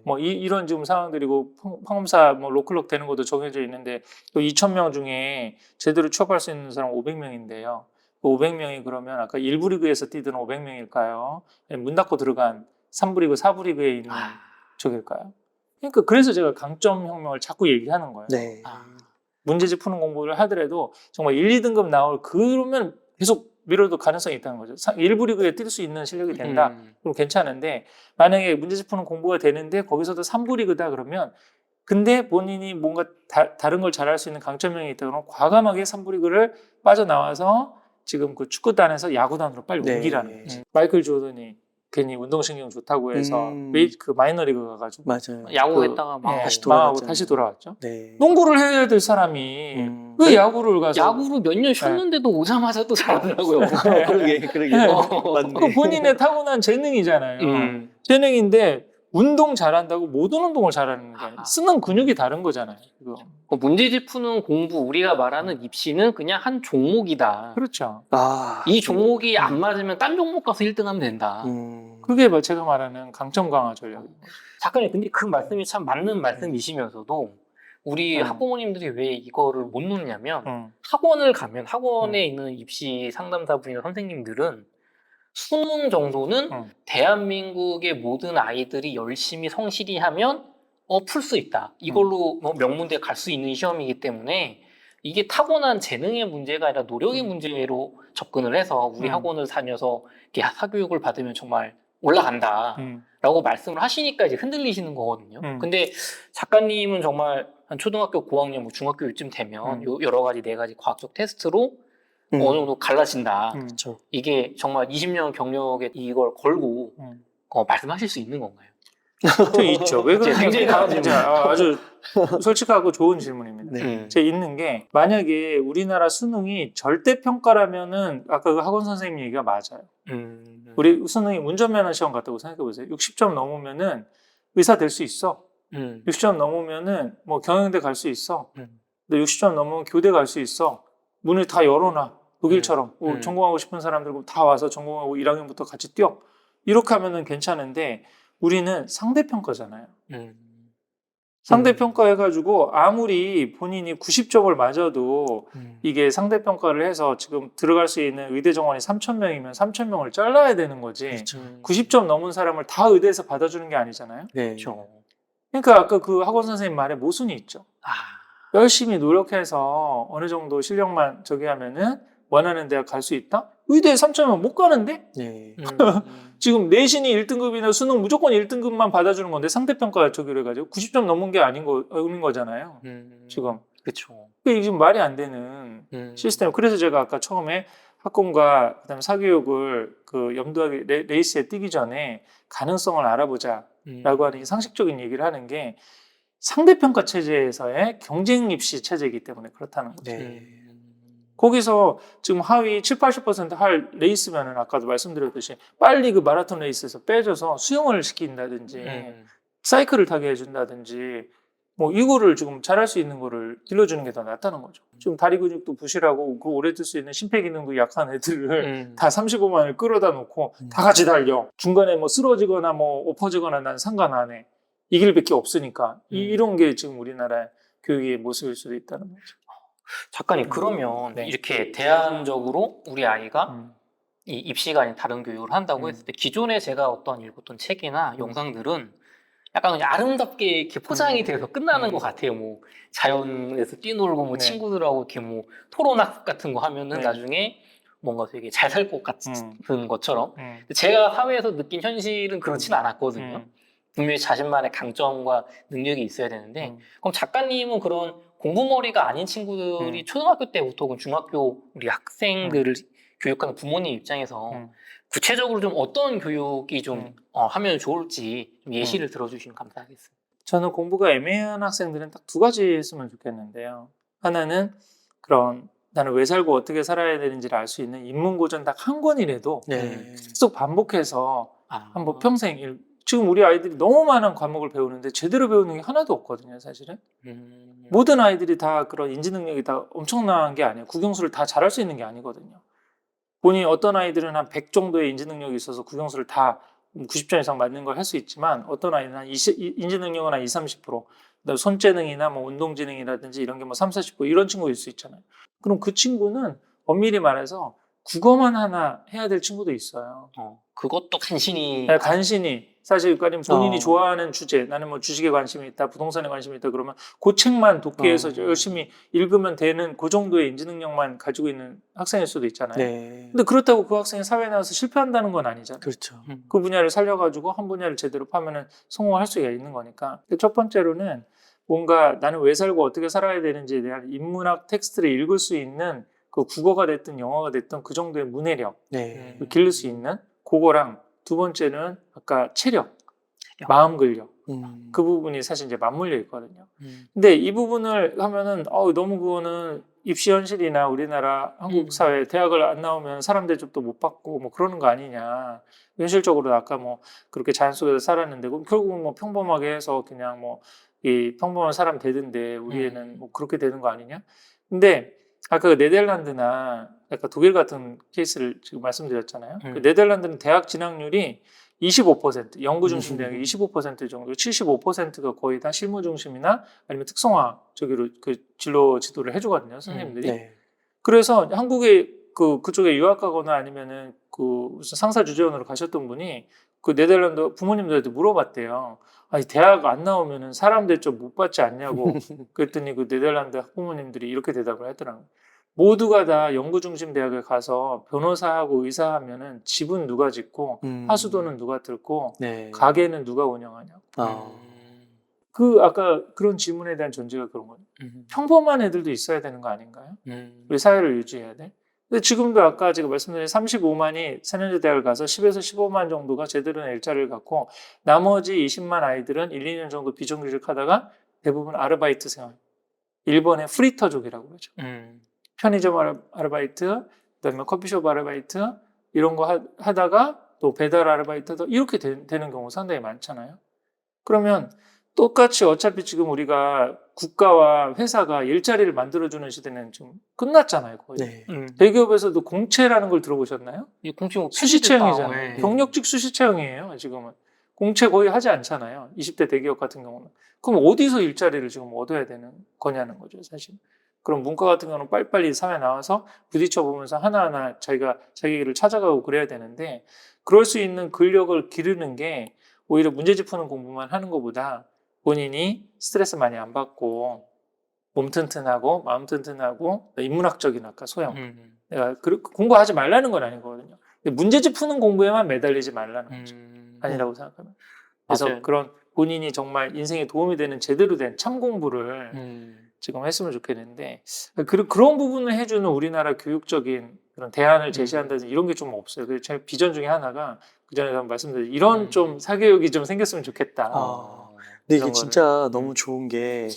뭐 이런 지금 상황들이고 판검사 뭐 로클럭 되는 것도 정해져 있는데 또 2,000명 중에 제대로 취업할 수 있는 사람 500명인데요. 그 500명이 그러면 아까 1부 리그에서 뛰던 500명일까요? 문 닫고 들어간 3부 리그, 4부 리그에 있는 쪽일까요? 그러니까 그래서 제가 강점 혁명을 자꾸 얘기하는 거예요. 네. 문제집 푸는 공부를 하더라도 정말 1, 2등급 나올 그러면 계속 미뤄도 가능성이 있다는 거죠. 1부 리그에 뛸 수 있는 실력이 된다. 그럼 괜찮은데 만약에 문제집 푸는 공부가 되는데 거기서도 3부 리그다 그러면 근데 본인이 뭔가 다른 걸 잘할 수 있는 강점형이 있다 그러면 과감하게 3부 리그를 빠져나와서 지금 그 축구단에서 야구단으로 빨리 옮기라는 거죠. 마이클 조던이 괜히 운동신경 좋다고 해서 그 마이너리그 가가지고 맞아요. 야구했다가 망하고 다시 돌아왔죠. 네. 농구를 해야 될 사람이 왜 야구를 가서 야구로 몇 년 쉬었는데도 오자마자 또 잘하더라고요. 그러게. 맞네. 본인의 타고난 재능이잖아요. 재능인데 운동 잘한다고 모든 운동을 잘하는 게 아니에요. 쓰는 근육이 다른 거잖아요. 문제집 푸는 공부 우리가 말하는 입시는 그냥 한 종목이다. 그렇죠. 이 종목이 안 맞으면 딴 종목 가서 1등하면 된다. 그게 제가 말하는 강점 강화 전략입니다. 작가님 근데 그 말씀이 참 맞는 말씀이시면서도 우리 학부모님들이 왜 이거를 못 놓냐면 학원을 가면 학원에 있는 입시 상담사분이나 선생님들은 수능 정도는 대한민국의 모든 아이들이 열심히 성실히 하면 풀 수 있다. 이걸로 명문대 갈 수 있는 시험이기 때문에 이게 타고난 재능의 문제가 아니라 노력의 문제로 접근을 해서 우리 학원을 다녀서 이렇게 사교육을 받으면 정말 올라간다. 라고 말씀을 하시니까 이제 흔들리시는 거거든요. 근데 작가님은 정말 한 초등학교 고학년, 뭐 중학교 요쯤 되면 여러 가지 4가지 과학적 테스트로 어느 정도 갈라진다. 이게 정말 20년 경력에 이걸 걸고 말씀하실 수 있는 건가요? 저 있죠. 왜 그런지 굉장히 다른 진짜 아주 솔직하고 좋은 질문입니다. 네. 제 있는 게 만약에 우리나라 수능이 절대평가라면은 아까 그 학원 선생님 얘기가 맞아요. 우리 수능이 운전면허 시험 같다고 생각해 보세요. 60점 넘으면은 의사 될 수 있어. 60점 넘으면은 뭐 경영대 갈 수 있어. 근데 60점 넘으면 교대 갈 수 있어. 문을 다 열어놔. 독일처럼 전공하고 싶은 사람들 다 와서 전공하고 1학년부터 같이 뛰어. 이렇게 하면은 괜찮은데 우리는 상대평가잖아요. 상대평가해가지고 아무리 본인이 90점을 맞아도 이게 상대평가를 해서 지금 들어갈 수 있는 의대 정원이 3,000명이면 3,000명을 잘라야 되는 거지. 그렇죠. 90점 넘은 사람을 다 의대에서 받아주는 게 아니잖아요. 네. 그렇죠. 그러니까 아까 그 학원 선생님 말에 모순이 있죠. 아, 열심히 노력해서 어느 정도 실력만 저기 하면은 원하는 대학 갈 수 있다? 의대에 3,000명 못 가는데? 네. 지금 내신이 1등급이나 수능 무조건 1등급만 받아주는 건데 상대평가 저기를 해가지고 90점 넘은 게 아닌 거잖아요. 지금. 그렇죠. 이게 지금 말이 안 되는 시스템. 그래서 제가 아까 처음에 학군과 그다음에 사교육을 그 염두하게 레이스에 뛰기 전에 가능성을 알아보자라고 하는 이 상식적인 얘기를 하는 게 상대평가 체제에서의 경쟁 입시 체제이기 때문에 그렇다는 거죠. 네. 거기서 지금 하위 7, 80%할 레이스면은 아까도 말씀드렸듯이 빨리 그 마라톤 레이스에서 빼줘서 수영을 시킨다든지 사이클을 타게 해준다든지 뭐 이거를 지금 잘할 수 있는 거를 길러주는 게 더 낫다는 거죠. 지금 다리 근육도 부실하고 그 오래 들 수 있는 심폐기능도 약한 애들을 다 35만을 끌어다 놓고 다 같이 달려. 중간에 뭐 쓰러지거나 뭐 엎어지거나 난 상관 안 해. 이 길밖에 없으니까. 이런 게 지금 우리나라의 교육의 모습일 수도 있다는 거죠. 작가님, 그러면 네. 이렇게 대안적으로 우리 아이가 이 입시가 아닌 다른 교육을 한다고 했을 때 기존에 제가 어떤 읽었던 책이나 영상들은 약간 그냥 아름답게 이렇게 포장이 돼서 끝나는 것 같아요. 뭐 자연에서 뛰놀고 뭐 네. 친구들하고 이렇게 뭐 토론학습 같은 거 하면은 네. 나중에 뭔가 되게 잘 살 것 같은 것처럼. 음. 제가 사회에서 느낀 현실은 그렇진 않았거든요. 분명히 자신만의 강점과 능력이 있어야 되는데 그럼 작가님은 그런 공부머리가 아닌 친구들이 초등학교 때부터 혹은 중학교 우리 학생들을 교육하는 부모님 입장에서 구체적으로 좀 어떤 교육이 좀 하면 좋을지 좀 예시를 들어주시면 감사하겠습니다. 저는 공부가 애매한 학생들은 딱 두 가지 했으면 좋겠는데요. 하나는 그런 나는 왜 살고 어떻게 살아야 되는지를 알 수 있는 인문고전 딱 한 권이라도 계속 반복해서 한번 평생 지금 우리 아이들이 너무 많은 과목을 배우는데 제대로 배우는 게 하나도 없거든요, 사실은. 모든 아이들이 다 그런 인지 능력이 다 엄청난 게 아니에요. 국영수를 다 잘할 수 있는 게 아니거든요. 본인이 어떤 아이들은 한 100 정도의 인지 능력이 있어서 국영수를 다 90점 이상 맞는 걸 할 수 있지만 어떤 아이는 한 인지 능력은 한 20, 30%, 손재능이나 뭐 운동지능이라든지 이런 게 뭐 30, 40% 이런 친구일 수 있잖아요. 그럼 그 친구는 엄밀히 말해서 국어만 하나 해야 될 친구도 있어요. 그것도 간신히 네, 간신히 사실 본인이 좋아하는 주제, 나는 뭐 주식에 관심이 있다, 부동산에 관심이 있다 그러면 그 책만 독해해서 열심히 읽으면 되는 그 정도의 인지 능력만 가지고 있는 학생일 수도 있잖아요. 네. 근데 그렇다고 그 학생이 사회에 나와서 실패한다는 건 아니잖아요. 그렇죠. 그 분야를 살려가지고 한 분야를 제대로 파면은 성공할 수가 있는 거니까. 근데 첫 번째로는 뭔가 나는 왜 살고 어떻게 살아야 되는지에 대한 인문학 텍스트를 읽을 수 있는 그 국어가 됐든 영어가 됐든 그 정도의 문해력, 네. 기를 수 있는 그거랑 두 번째는 아까 체력, 마음 근력 그 부분이 사실 이제 맞물려 있거든요. 근데 이 부분을 하면은 너무 그거는 입시 현실이나 우리나라 한국 사회 대학을 안 나오면 사람 대접도 못 받고 뭐 그러는 거 아니냐. 현실적으로 아까 뭐 그렇게 자연 속에서 살았는데 그럼 결국은 뭐 평범하게 해서 그냥 뭐 이 평범한 사람 되던데 우리 애는 뭐 그렇게 되는 거 아니냐. 근데 아까 그 네덜란드나 약간 독일 같은 케이스를 지금 말씀드렸잖아요. 그 네덜란드는 대학 진학률이 25%, 연구 중심 대학이 25% 정도, 75%가 거의 다 실무 중심이나 아니면 특성화 저기로 그 진로 지도를 해주거든요, 선생님들이. 네. 그래서 한국에 그쪽에 유학 가거나 아니면은 그 무슨 상사 주재원으로 가셨던 분이 그 네덜란드 부모님들한테 물어봤대요. 아니 대학 안 나오면은 사람 대접 못 받지 않냐고. 그랬더니 그 네덜란드 학부모님들이 이렇게 대답을 하더라고요. 모두가 다 연구 중심 대학에 가서 변호사하고 의사하면은 집은 누가 짓고 하수도는 누가 뚫고 네. 가게는 누가 운영하냐고. 아. 아까 그런 질문에 대한 전제가 그런 거예요. 평범한 애들도 있어야 되는 거 아닌가요? 우리 사회를 유지해야 돼. 근데 지금도 아까 제가 말씀드린 35만이 4년제 대학을 가서 10에서 15만 정도가 제대로 된 일자리를 갖고 나머지 20만 아이들은 1, 2년 정도 비정규직 하다가 대부분 아르바이트 생활. 일본의 프리터족이라고 그러죠. 편의점 아르바이트, 그다음에 커피숍 아르바이트 이런 거 하다가 또 배달 아르바이트 이렇게 되는 경우 상당히 많잖아요. 그러면 똑같이 어차피 지금 우리가 국가와 회사가 일자리를 만들어주는 시대는 좀 끝났잖아요. 거의. 네. 대기업에서도 공채라는 걸 들어보셨나요? 이 공채 뭐 수시채용이잖아요. 네. 경력직 수시채용이에요. 지금은. 공채 거의 하지 않잖아요. 20대 대기업 같은 경우는. 그럼 어디서 일자리를 지금 얻어야 되는 거냐는 거죠, 사실. 그럼 문과 같은 경우는 빨리빨리 사회 나와서 부딪혀 보면서 하나하나 자기가 자기 길을 찾아가고 그래야 되는데 그럴 수 있는 근력을 기르는 게 오히려 문제집 푸는 공부만 하는 것보다 본인이 스트레스 많이 안 받고 몸 튼튼하고 마음 튼튼하고 인문학적인 아까 소양 내가 공부하지 말라는 건 아니거든요. 문제집 푸는 공부에만 매달리지 말라는 거죠. 아니라고 생각하면. 그래서 맞아요. 그런 본인이 정말 인생에 도움이 되는 제대로 된 참 공부를 지금 했으면 좋겠는데 그런 부분을 해주는 우리나라 교육적인 그런 대안을 제시한다든지 이런 게 좀 없어요. 그래서 제 비전 중에 하나가 그 전에 한번 말씀드린 이런 좀 사교육이 좀 생겼으면 좋겠다. 근데 이런 이게 진짜 너무 좋은 게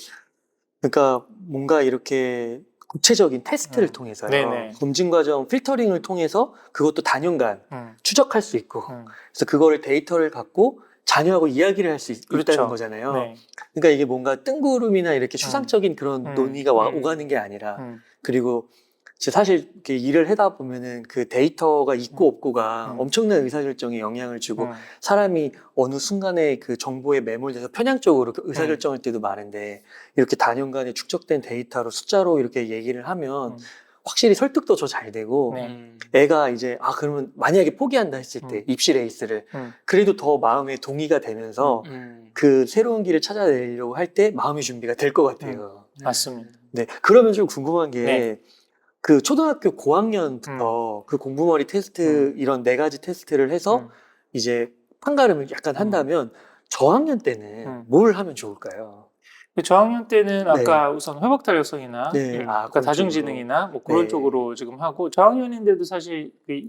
그러니까 뭔가 이렇게 구체적인 테스트를 통해서요. 네네. 검진 과정 필터링을 통해서 그것도 단연간 추적할 수 있고 그래서 그거를 데이터를 갖고 자녀하고 이야기를 할 수 그렇죠. 있다는 거잖아요. 네. 그러니까 이게 뭔가 뜬구름이나 이렇게 추상적인 그런 논의가 오가는 게 아니라 그리고 사실 이렇게 일을 하다 보면은 그 데이터가 있고 없고가 엄청난 의사결정에 영향을 주고 사람이 어느 순간에 그 정보에 매몰돼서 편향적으로 그 의사결정할 때도 많은데 이렇게 단연간에 축적된 데이터로 숫자로 이렇게 얘기를 하면 확실히 설득도 더 잘 되고 애가 이제 그러면 만약에 포기한다 했을 때 입시 레이스를 그래도 더 마음에 동의가 되면서 그 새로운 길을 찾아내려고 할 때 마음의 준비가 될 것 같아요. 맞습니다. 네, 그러면 좀 궁금한 게 네. 그 초등학교 고학년부터 그 공부머리 테스트 이런 4가지 테스트를 해서 이제 판가름을 약간 한다면 저학년 때는 뭘 하면 좋을까요? 저학년 때는 아까 우선 회복 탄력성이나 네. 아까 그런 다중지능이나 뭐 그런 네. 쪽으로 지금 하고 저학년인데도 사실 그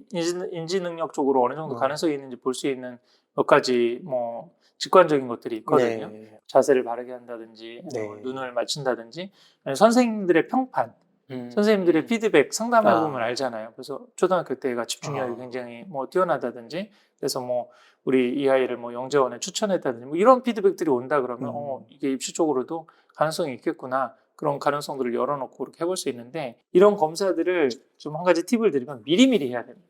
인지 능력 쪽으로 어느 정도 가능성이 있는지 볼 수 있는 몇 가지 뭐 직관적인 것들이 있거든요. 네. 자세를 바르게 한다든지 네. 눈을 맞춘다든지 아니면 선생님들의 평판 선생님들의 피드백 상담해 보면 알잖아요. 그래서 초등학교 때가 집중력이 굉장히 뭐 뛰어나다든지 그래서 뭐 우리 이 아이를 뭐 영재원에 추천했다든지 뭐 이런 피드백들이 온다 그러면 이게 입시 쪽으로도 가능성이 있겠구나. 그런 가능성들을 열어놓고 그렇게 해볼 수 있는데 이런 검사들을 좀 한 가지 팁을 드리면 미리미리 해야 됩니다.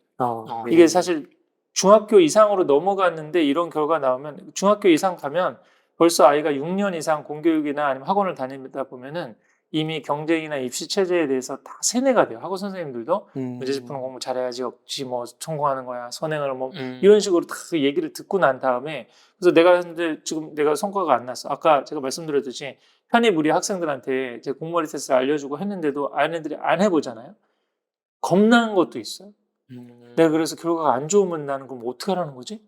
이게 사실 중학교 이상으로 넘어갔는데 이런 결과 나오면 중학교 이상 가면 벌써 아이가 6년 이상 공교육이나 아니면 학원을 다니다 보면은 이미 경쟁이나 입시 체제에 대해서 다 세뇌가 돼요. 학원 선생님들도 문제집 푸는 공부 잘해야지 없지 뭐 성공하는 거야 선행을 뭐 이런 식으로 다 그 얘기를 듣고 난 다음에 그래서 내가 근데 지금 내가 성과가 안 났어. 아까 제가 말씀드렸듯이 편입 우리 학생들한테 이제 공머리 테스트 알려주고 했는데도 아이들이 안 해보잖아요. 겁나는 것도 있어요. 내가 그래서 결과가 안 좋으면 나는 그럼 어떻게 하라는 거지?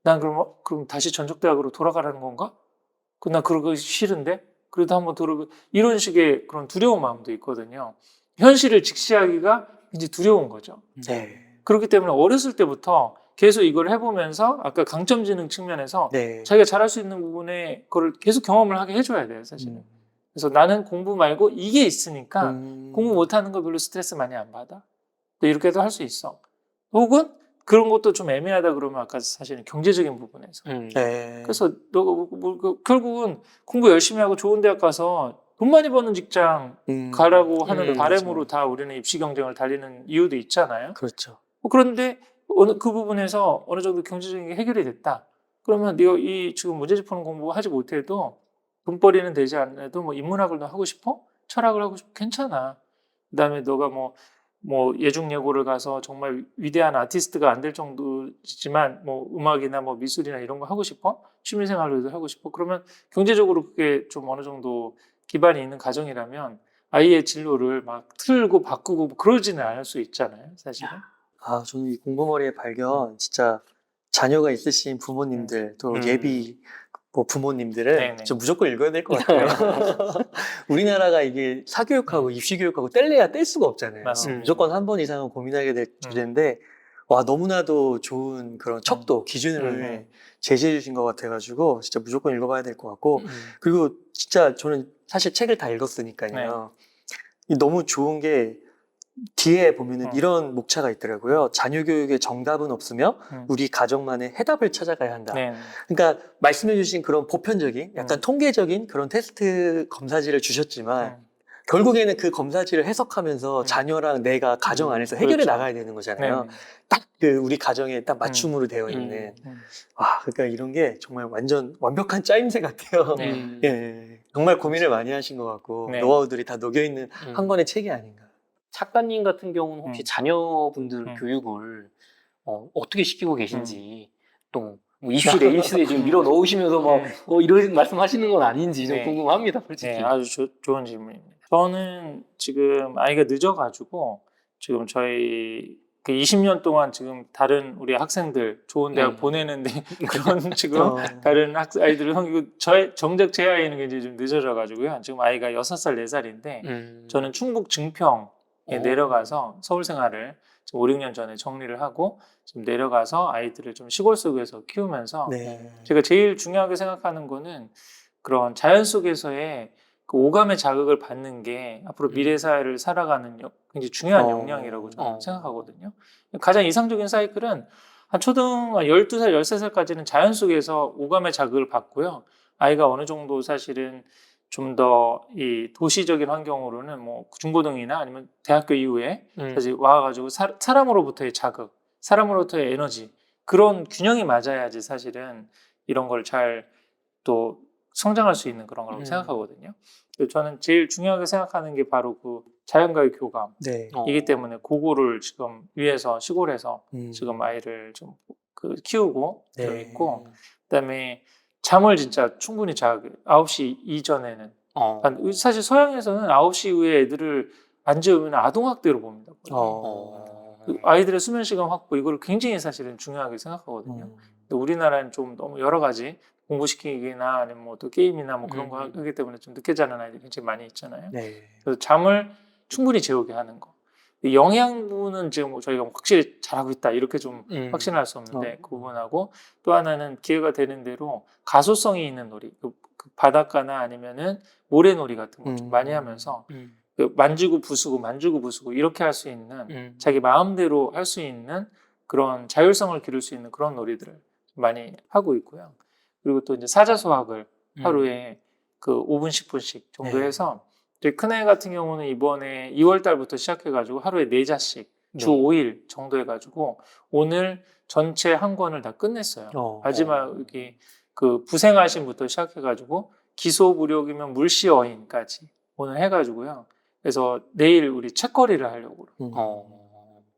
난 그럼 다시 전적대학으로 돌아가라는 건가? 난 그러기 싫은데 그래도 한번 들어보고 이런 식의 그런 두려운 마음도 있거든요. 현실을 직시하기가 이제 두려운 거죠. 네. 그렇기 때문에 어렸을 때부터 계속 이걸 해보면서 아까 강점지능 측면에서 네. 자기가 잘할 수 있는 부분에 그걸 계속 경험을 하게 해줘야 돼요, 사실은. 그래서 나는 공부 말고 이게 있으니까 공부 못하는 거 별로 스트레스 많이 안 받아. 이렇게도 할 수 있어. 혹은 그런 것도 좀 애매하다 그러면 아까 사실은 경제적인 부분에서. 네. 그래서 결국은 공부 열심히 하고 좋은 대학 가서 돈 많이 버는 직장 가라고 하는 바람으로 그렇죠. 다 우리는 입시 경쟁을 달리는 이유도 있잖아요. 그렇죠. 그런데 그 부분에서 어느 정도 경제적인 게 해결이 됐다. 그러면 네가 이 지금 문제집 푸는 공부 하지 못해도 돈벌이는 되지 않아도 뭐 인문학을 너 하고 싶어? 철학을 하고 싶어? 괜찮아. 그다음에 너가 뭐 예중예고를 가서 정말 위대한 아티스트가 안 될 정도지만 뭐 음악이나 뭐 미술이나 이런 거 하고 싶어? 취미생활로도 하고 싶어? 그러면 경제적으로 그게 좀 어느 정도 기반이 있는 가정이라면 아이의 진로를 막 틀고 바꾸고 그러지는 않을 수 있잖아요, 사실은. 저는 이 공부머리의 발견 진짜 자녀가 있으신 부모님들 또 예비 뭐 부모님들은 네네. 좀 무조건 읽어야 될 것 같아요. 우리나라가 이게 사교육하고 입시교육하고 뗄래야 뗄 수가 없잖아요. 맞습니다. 무조건 한 번 이상은 고민하게 될 주제인데 와 너무나도 좋은 그런 척도 기준을 제시해 주신 것 같아가지고 진짜 무조건 읽어봐야 될 것 같고 그리고 진짜 저는 사실 책을 다 읽었으니까요. 너무 좋은 게 뒤에 보면은 이런 목차가 있더라고요. 자녀 교육의 정답은 없으며 우리 가정만의 해답을 찾아가야 한다. 네. 그러니까 말씀해주신 그런 보편적인, 약간 통계적인 그런 테스트 검사지를 주셨지만 결국에는 그 검사지를 해석하면서 자녀랑 내가 가정 안에서 해결해 그렇죠. 나가야 되는 거잖아요. 네. 딱 그 우리 가정에 딱 맞춤으로 되어 있는. 와, 그러니까 이런 게 정말 완전 완벽한 짜임새 같아요. 네. 예, 정말 고민을 많이 하신 것 같고 네. 노하우들이 다 녹여 있는 한 권의 책이 아닌가. 작가님 같은 경우는 혹시 자녀분들 음. 교육을 어떻게 시키고 계신지 또 뭐 입시 내일시대 지금 밀어 넣으시면서 막 이런 말씀하시는 건 아닌지 좀 네. 궁금합니다, 솔직히. 네, 아주 좋은 질문입니다. 저는 지금 아이가 늦어가지고 지금 저희 그 20년 동안 지금 다른 우리 학생들 좋은 대학 보내는데 그런 지금 다른 아이들을 섬기고 정작 제 아이는 굉장히 좀 늦어져가지고요. 지금 아이가 6살, 4살인데 저는 충북 증평에 내려가서 서울 생활을 지금 5, 6년 전에 정리를 하고 지금 내려가서 아이들을 좀 시골 속에서 키우면서 제가 제일 중요하게 생각하는 거는 그런 자연 속에서의 그 오감의 자극을 받는 게 앞으로 미래 사회를 살아가는 굉장히 중요한 역량이라고 저는 생각하거든요. 가장 이상적인 사이클은 한 초등 12살, 13살까지는 자연 속에서 오감의 자극을 받고요. 아이가 어느 정도 사실은 좀 더 이 도시적인 환경으로는 뭐 중고등이나 아니면 대학교 이후에 사실 와가지고 사람으로부터의 자극, 사람으로부터의 에너지 그런 균형이 맞아야지 사실은 이런 걸 잘 또 성장할 수 있는 그런 거라고 생각하거든요. 그래서 저는 제일 중요하게 생각하는 게 바로 그 자연과의 교감이기 때문에 그거를 지금 위에서 시골에서 지금 아이를 좀 그 키우고 좀 있고 그다음에 잠을 진짜 충분히 자게 9시 이전에는 사실 서양에서는 9시 이후에 애들을 안 재우면 아동학대로 봅니다. 아이들의 수면 시간 확보 이걸 굉장히 사실은 중요하게 생각하거든요. 근데 우리나라는 좀 너무 여러 가지 공부시키기나 아니면 뭐 또 게임이나 뭐 그런 거 하기 때문에 좀 늦게 자는 아이들이 굉장히 많이 있잖아요. 그래서 잠을 충분히 재우게 하는 거. 영양분은 지금 저희가 확실히 잘하고 있다 이렇게 좀 확신할 수 없는데 그 부분하고 또 하나는 기회가 되는 대로 가소성이 있는 놀이, 그 바닷가나 아니면은 모래놀이 같은 거 좀 많이 하면서 그 만지고 부수고 이렇게 할 수 있는 자기 마음대로 할 수 있는 그런 자율성을 기를 수 있는 그런 놀이들을 많이 하고 있고요. 그리고 또 이제 사자수학을 하루에 그 5분, 10분씩 정도 해서 저희 큰애 같은 경우는 이번에 2월 달부터 시작해가지고 하루에 4자씩 주 5일 정도 해가지고 오늘 전체 한 권을 다 끝냈어요. 마지막에 그 부생아신부터 시작해가지고 기소부력이면 물시어인까지 오늘 해가지고요. 그래서 내일 우리 책거리를 하려고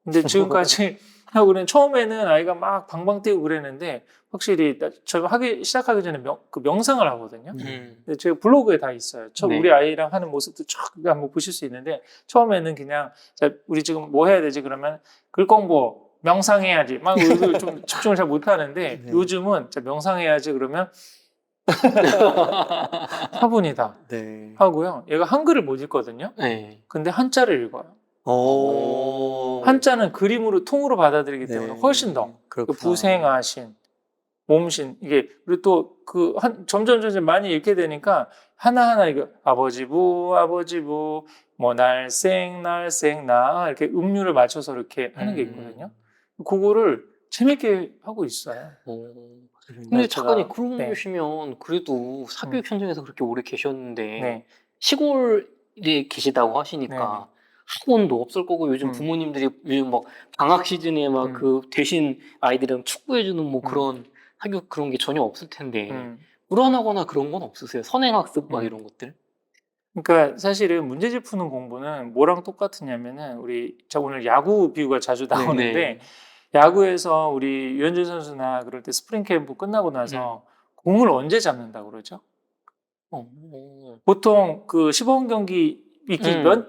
근데 지금까지 하고는 처음에는 아이가 막 방방 뛰고 그랬는데 확실히 제가 시작하기 전에 명상을 하거든요. 근데 제가 블로그에 다 있어요. 우리 아이랑 하는 모습도 쫙 한번 보실 수 있는데 처음에는 그냥 자, 우리 지금 뭐 해야 되지 그러면 글 공부 명상해야지 막 이걸 좀 집중을 잘 못하는데 요즘은 자, 명상해야지 그러면 4분이다 하고요. 얘가 한글을 못 읽거든요. 근데 한자를 읽어요. 한자는 그림으로 통으로 받아들이기 때문에 훨씬 더 부생아신, 몸신 이게 그리고 또 그 점점 많이 읽게 되니까 하나하나 이거 아버지부 뭐 날생 나 이렇게 음률을 맞춰서 이렇게 하는 게 있거든요. 그거를 재밌게 하고 있어요. 근데 작가님 그러시면 그래도 사교육 현장에서 그렇게 오래 계셨는데 시골에 계시다고 하시니까 학원도 없을 거고 요즘 부모님들이 요즘 막 방학 시즌에 막 그 대신 아이들이랑 축구해주는 뭐 그런 학교 그런 게 전혀 없을 텐데 불안하거나 그런 건 없으세요? 선행학습 막 이런 것들? 그러니까 사실은 문제집 푸는 공부는 뭐랑 똑같으냐면은 저 오늘 야구 비유가 자주 나오는데 야구에서 우리 유현진 선수나 그럴 때 스프링 캠프 끝나고 나서 공을 언제 잡는다고 그러죠? 보통 그 시범 경기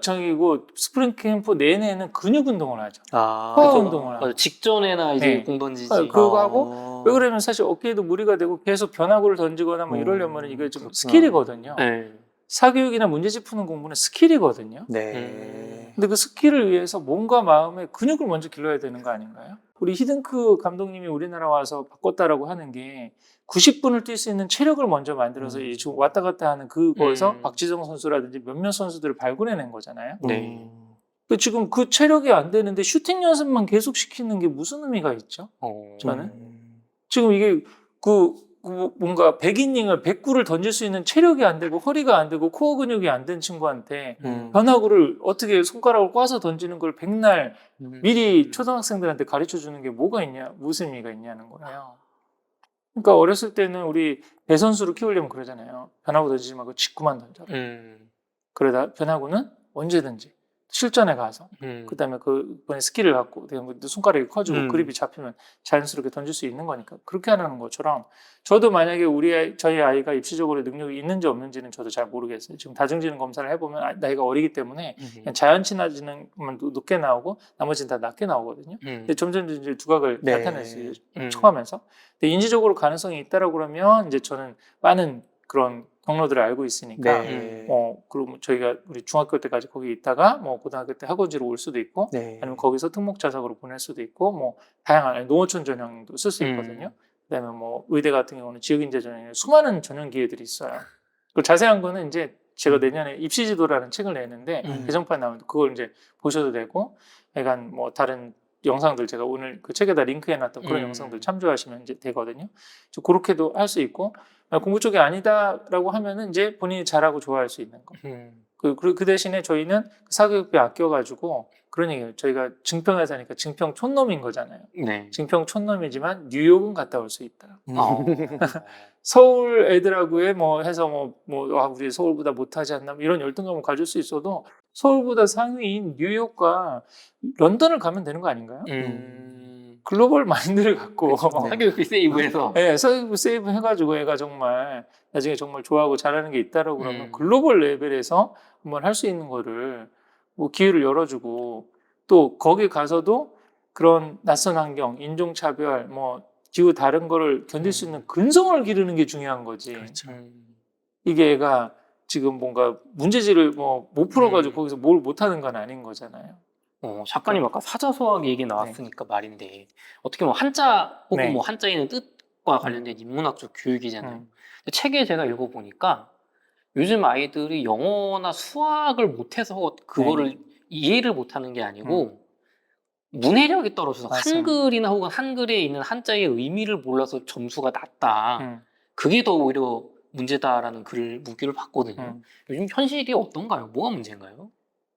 저기고 스프링 캠프 내내는 근육 운동을 하죠. 아, 코어 그죠. 운동을 하고. 맞아. 직전에나 이제 네. 공 던지지. 그거 하고 왜 그러면 사실 어깨에도 무리가 되고 계속 변화구를 던지거나 뭐 이러려면 이게 좀 그렇구나. 스킬이거든요. 네. 사교육이나 문제집 푸는 공부는 스킬이거든요. 네. 근데 그 스킬을 위해서 몸과 마음의 근육을 먼저 길러야 되는 거 아닌가요? 우리 히든크 감독님이 우리나라 와서 바꿨다라고 하는 게 90분을 뛸 수 있는 체력을 먼저 만들어서 이 지금 왔다 갔다 하는 그거에서 박지성 선수라든지 몇몇 선수들을 발굴해낸 거잖아요. 네. 근데 지금 그 체력이 안 되는데 슈팅 연습만 계속 시키는 게 무슨 의미가 있죠? 저는 지금 이게 뭔가 100이닝을 109를 던질 수 있는 체력이 안 되고 허리가 안 되고 코어 근육이 안 된 친구한테 변화구를 어떻게 손가락을 꽈서 던지는 걸 백날 미리 초등학생들한테 가르쳐 주는 게 뭐가 있냐, 무슨 의미가 있냐는 거예요. 그러니까 어렸을 때는 우리 대선수를 키우려면 그러잖아요. 변화구 던지지 말고 직구만 던져라. 그러다 변화구는 언제든지 실전에 가서 그다음에 그번에 스킬을 갖고 손가락이 커지고 그립이 잡히면 자연스럽게 던질 수 있는 거니까 그렇게 하는 것처럼 저도 만약에 저희 아이가 입시적으로 능력이 있는지 없는지는 저도 잘 모르겠어요. 지금 다중지능 검사를 해보면 나이가 어리기 때문에 그냥 자연 친화지능만 높게 나오고 나머지는 다 낮게 나오거든요. 근데 점점 이제 두각을 나타내서 척하면서 근데 인지적으로 가능성이 있다라고 그러면 이제 저는 많은 그런 경로들을 알고 있으니까 그럼 저희가 우리 중학교 때까지 거기 있다가 뭐 고등학교 때 학원지로 올 수도 있고 아니면 거기서 특목 자석으로 보낼 수도 있고 뭐 다양한 농어촌 전형도 쓸 수 있거든요. 그다음에 뭐 의대 같은 경우는 지역인재 전형에 수많은 전형 기회들이 있어요. 그 자세한 거는 이제 제가 내년에 입시지도라는 책을 내는데 개정판 나오면 그걸 이제 보셔도 되고, 약간 뭐 다른 영상들 제가 오늘 그 책에다 링크해놨던 그런 영상들 참조하시면 이제 되거든요. 그렇게도 할 수 있고 공부 쪽이 아니다라고 하면은 이제 본인이 잘하고 좋아할 수 있는 거. 그 대신에 저희는 사교육비 아껴가지고 그런 얘기예요. 저희가 증평회사니까 증평 촌놈인 거잖아요. 네. 증평 촌놈이지만 뉴욕은 갔다 올 수 있다. 서울 애들하고의 뭐 해서 우리 서울보다 못하지 않나 이런 열등감을 가질 수 있어도 서울보다 상위인 뉴욕과 런던을 가면 되는 거 아닌가요? 글로벌 마인드를 갖고 사교육비 세이브해서 네, 세이브 해가지고 애가 정말 나중에 정말 좋아하고 잘하는 게 있다라고 그러면 글로벌 레벨에서 한번 할 수 있는 거를 뭐 기회를 열어주고 또 거기 가서도 그런 낯선 환경, 인종차별, 뭐 기후 다른 거를 견딜 수 있는 근성을 기르는 게 중요한 거지. 그렇죠. 이게 애가 지금 뭔가 문제지를 뭐 못 풀어가지고 거기서 뭘 못하는 건 아닌 거잖아요. 작가님 아까 사자소학 얘기 나왔으니까 말인데 어떻게 보면 한자 혹은 뭐 한자에는 뜻과 관련된 인문학적 교육이잖아요. 근데 책에 제가 읽어보니까 요즘 아이들이 영어나 수학을 못해서 그거를 이해를 못하는 게 아니고 문해력이 떨어져서 맞습니다. 한글이나 혹은 한글에 있는 한자의 의미를 몰라서 점수가 낮다. 그게 더 오히려 문제다라는 묵기를 봤거든요. 요즘 현실이 어떤가요? 뭐가 문제인가요?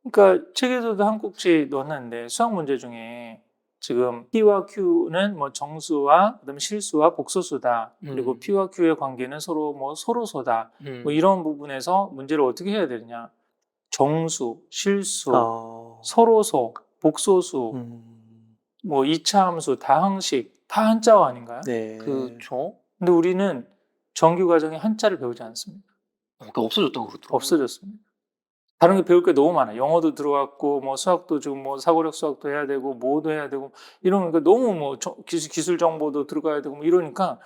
그러니까 책에서도 한 꼭지 넣었는데 수학 문제 중에 지금 P와 Q는 뭐 정수와 그다음에 실수와 복소수다. 그리고 P와 Q의 관계는 서로 뭐 서로소다. 뭐 이런 부분에서 문제를 어떻게 해야 되느냐? 정수, 실수, 서로소, 복소수, 뭐 이차함수, 다항식 다 한자어 아닌가요? 네. 그렇죠. 근데 우리는 정규 과정에 한자를 배우지 않습니다. 그러니까 없어졌다고 그러더라고요. 없어졌습니다. 다른 게 배울 게 너무 많아. 영어도 들어왔고, 뭐 수학도 지금 뭐 사고력 수학도 해야 되고, 뭐도 해야 되고, 이러니까 너무 뭐 기술 정보도 들어가야 되고, 뭐 이러니까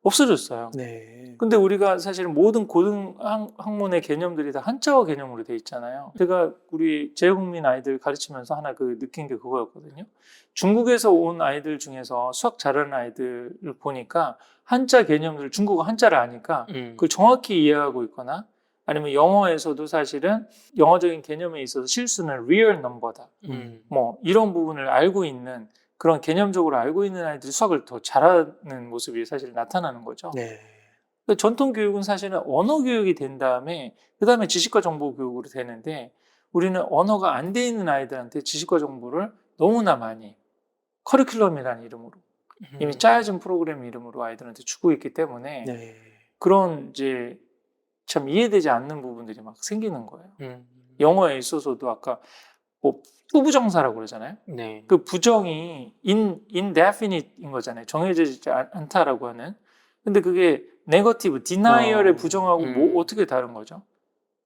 없어졌어요. 네. 근데 우리가 사실 모든 고등 학문의 개념들이 다 한자어 개념으로 돼 있잖아요. 제가 우리 재외국민 아이들 가르치면서 하나 느낀 게 그거였거든요. 중국에서 온 아이들 중에서 수학 잘하는 아이들을 보니까 한자 개념들, 중국어 한자를 아니까 그걸 정확히 이해하고 있거나 아니면 영어에서도 사실은 영어적인 개념에 있어서 실수는 real number다. 뭐 이런 부분을 알고 있는 그런 개념적으로 알고 있는 아이들이 수학을 더 잘하는 모습이 사실 나타나는 거죠. 네. 전통 교육은 사실은 언어 교육이 된 다음에 그 다음에 지식과 정보 교육으로 되는데 우리는 언어가 안 돼 있는 아이들한테 지식과 정보를 너무나 많이 커리큘럼이라는 이름으로 이미 짜여진 프로그램 이름으로 아이들한테 주고 있기 때문에 그런 이제 참 이해되지 않는 부분들이 막 생기는 거예요. 영어에 있어서도 아까 뭐 부부정사라고 그러잖아요. 그 부정이 indefinite인 거잖아요. 정해지지 않다라고 하는. 근데 그게 네거티브, 디나이얼의 부정하고 뭐 어떻게 다른 거죠?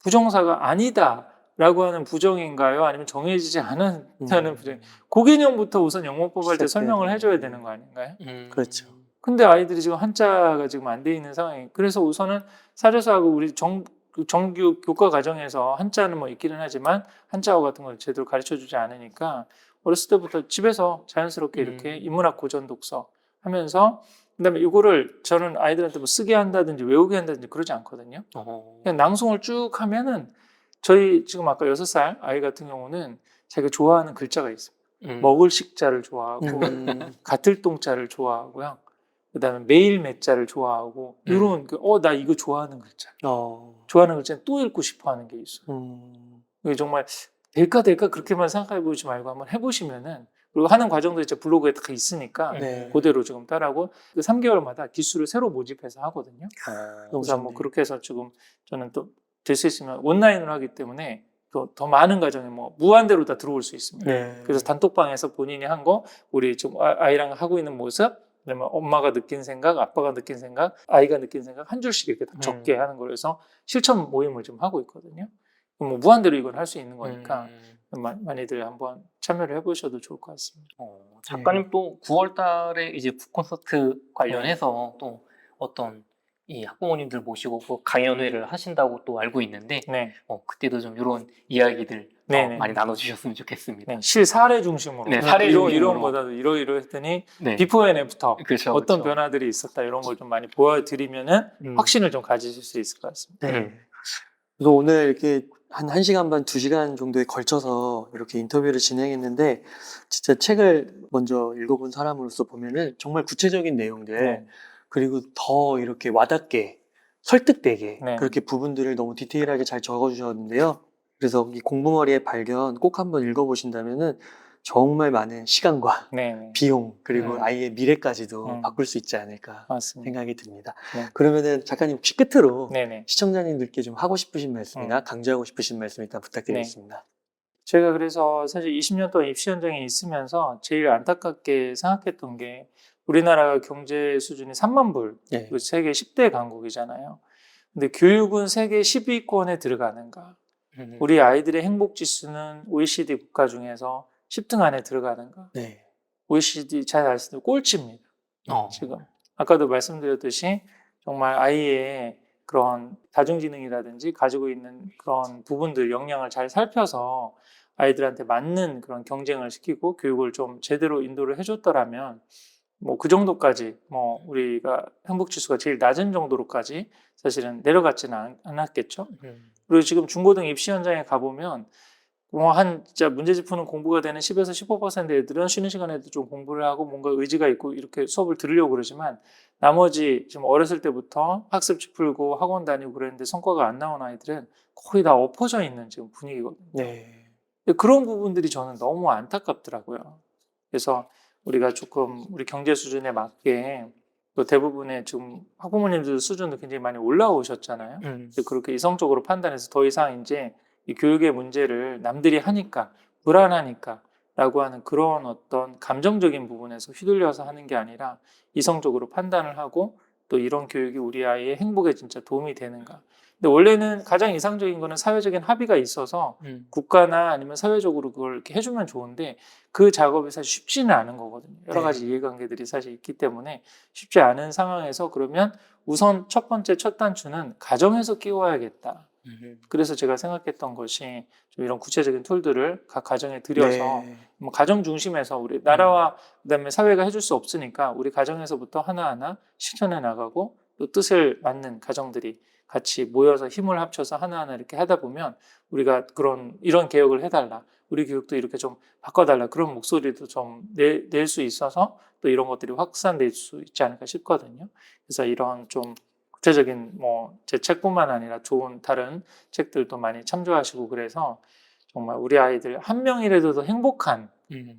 부정사가 아니다 라고 하는 부정인가요? 아니면 정해지지 않았다는 부정? 그 개념부터 우선 영문법 할 때 설명을 해줘야 되는 거 아닌가요? 그렇죠. 근데 아이들이 지금 한자가 지금 안 돼 있는 상황이, 그래서 우선은 사조사하고 우리 정규 교과 과정에서 한자는 뭐 있기는 하지만 한자어 같은 걸 제대로 가르쳐 주지 않으니까 어렸을 때부터 집에서 자연스럽게 이렇게 인문학 고전 독서 하면서, 그다음에 이거를 저는 아이들한테 뭐 쓰게 한다든지 외우게 한다든지 그러지 않거든요. 그냥 낭송을 쭉 하면은, 저희 지금 아까 6살 아이 같은 경우는 자기가 좋아하는 글자가 있어요. 먹을 식자를 좋아하고 같을 동자를 좋아하고요. 그다음에 매일 매자를 좋아하고 이런 나 이거 좋아하는 글자. 좋아하는 글자는 또 읽고 싶어 하는 게 있어요. 이게 정말 될까 그렇게만 생각해 보지 말고 한번 해보시면은, 그리고 하는 과정도 이제 블로그에 다 있으니까 그대로 지금 따라하고, 그 3개월마다 기수를 새로 모집해서 하거든요. 그래서 뭐 그렇게 해서 지금 저는 또 될 수 있으면 온라인으로 하기 때문에 더 많은 과정에 뭐 무한대로 다 들어올 수 있습니다. 그래서 단톡방에서 본인이 한 거, 우리 지금 아이랑 하고 있는 모습, 그다음에 엄마가 느낀 생각, 아빠가 느낀 생각, 아이가 느낀 생각 한 줄씩 이렇게 다 적게 하는 거라서 실천 모임을 좀 하고 있거든요. 뭐 무한대로 이건 할 수 있는 거니까 많이들 한번 참여를 해보셔도 좋을 것 같습니다. 작가님 또 9월 달에 이제 북콘서트 관련해서 또 어떤 이 학부모님들 모시고 그 강연회를 하신다고 또 알고 있는데 그때도 좀 이런 이야기들 많이 나눠주셨으면 좋겠습니다. 실사례 중심으로. 사례 중심으로. 이론보다도 이러했더니 비포 앤 애프터 그렇죠, 어떤 그렇죠. 변화들이 있었다, 이런 걸 좀 많이 보여드리면은 확신을 좀 가지실 수 있을 것 같습니다. 그래서 오늘 이렇게 한 1시간 반, 2시간 정도에 걸쳐서 이렇게 인터뷰를 진행했는데, 진짜 책을 먼저 읽어본 사람으로서 보면은 정말 구체적인 내용들, 그리고 더 이렇게 와닿게, 설득되게 그렇게 부분들을 너무 디테일하게 잘 적어주셨는데요. 그래서 이 공부머리의 발견 꼭 한번 읽어보신다면은 정말 많은 시간과 비용, 그리고 아이의 미래까지도 바꿀 수 있지 않을까 생각이 듭니다. 그러면은 작가님 혹시 끝으로 시청자님들께 좀 하고 싶으신 말씀이나 강조하고 싶으신 말씀 일단 부탁드리겠습니다. 제가 그래서 사실 20년 동안 입시 현장에 있으면서 제일 안타깝게 생각했던 게, 우리나라가 경제 수준이 3만 불, 그리고 세계 10대 강국이잖아요. 근데 교육은 세계 10위권에 들어가는가? 우리 아이들의 행복 지수는 OECD 국가 중에서 10등 안에 들어가는가? OECD 잘 아시는 꼴찌입니다. 지금 아까도 말씀드렸듯이 정말 아이의 그런 다중지능이라든지 가지고 있는 그런 부분들 역량을 잘 살펴서 아이들한테 맞는 그런 경쟁을 시키고 교육을 좀 제대로 인도를 해줬더라면 뭐 그 정도까지, 뭐 우리가 행복 지수가 제일 낮은 정도로까지 사실은 내려갔지는 않았겠죠. 그리고 지금 중고등 입시 현장에 가보면 뭐 진짜 문제집 푸는 공부가 되는 10에서 15% 애들은 쉬는 시간에도 좀 공부를 하고 뭔가 의지가 있고 이렇게 수업을 들으려고 그러지만, 나머지 지금 어렸을 때부터 학습지 풀고 학원 다니고 그랬는데 성과가 안 나온 아이들은 거의 다 엎어져 있는 지금 분위기거든요. 근데 그런 부분들이 저는 너무 안타깝더라고요. 그래서 우리가 조금 우리 경제 수준에 맞게, 또 대부분의 지금 학부모님들 수준도 굉장히 많이 올라오셨잖아요. 그렇게 이성적으로 판단해서 더 이상 이제 이 교육의 문제를 남들이 하니까 불안하니까 라고 하는 그런 어떤 감정적인 부분에서 휘둘려서 하는 게 아니라 이성적으로 판단을 하고, 또 이런 교육이 우리 아이의 행복에 진짜 도움이 되는가. 근데 원래는 가장 이상적인 거는 사회적인 합의가 있어서 국가나 아니면 사회적으로 그걸 이렇게 해주면 좋은데, 그 작업이 사실 쉽지는 않은 거거든요. 여러 가지 이해관계들이 사실 있기 때문에 쉽지 않은 상황에서, 그러면 우선 첫 번째 첫 단추는 가정에서 끼워야겠다. 그래서 제가 생각했던 것이 좀 이런 구체적인 툴들을 각 가정에 들여서 뭐 가정 중심에서 우리 나라와 그다음에 사회가 해줄 수 없으니까 우리 가정에서부터 하나하나 실천해 나가고, 또 뜻을 맞는 가정들이 같이 모여서 힘을 합쳐서 하나하나 이렇게 하다 보면, 우리가 이런 개혁을 해달라, 우리 교육도 이렇게 좀 바꿔달라, 그런 목소리도 좀 낼 수 있어서 또 이런 것들이 확산될 수 있지 않을까 싶거든요. 그래서 이런 좀 구체적인 제 책뿐만 아니라 좋은 다른 책들도 많이 참조하시고, 그래서 정말 우리 아이들 한 명이라도 더 행복한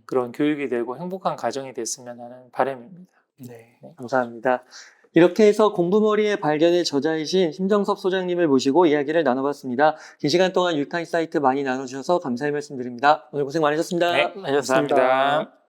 그런 교육이 되고 행복한 가정이 됐으면 하는 바람입니다. 감사합니다. 이렇게 해서 공부머리의 발견의 저자이신 심정섭 소장님을 모시고 이야기를 나눠봤습니다. 긴 시간 동안 유익한 인사이트 많이 나눠주셔서 감사의 말씀드립니다. 오늘 고생 많으셨습니다. 감사합니다.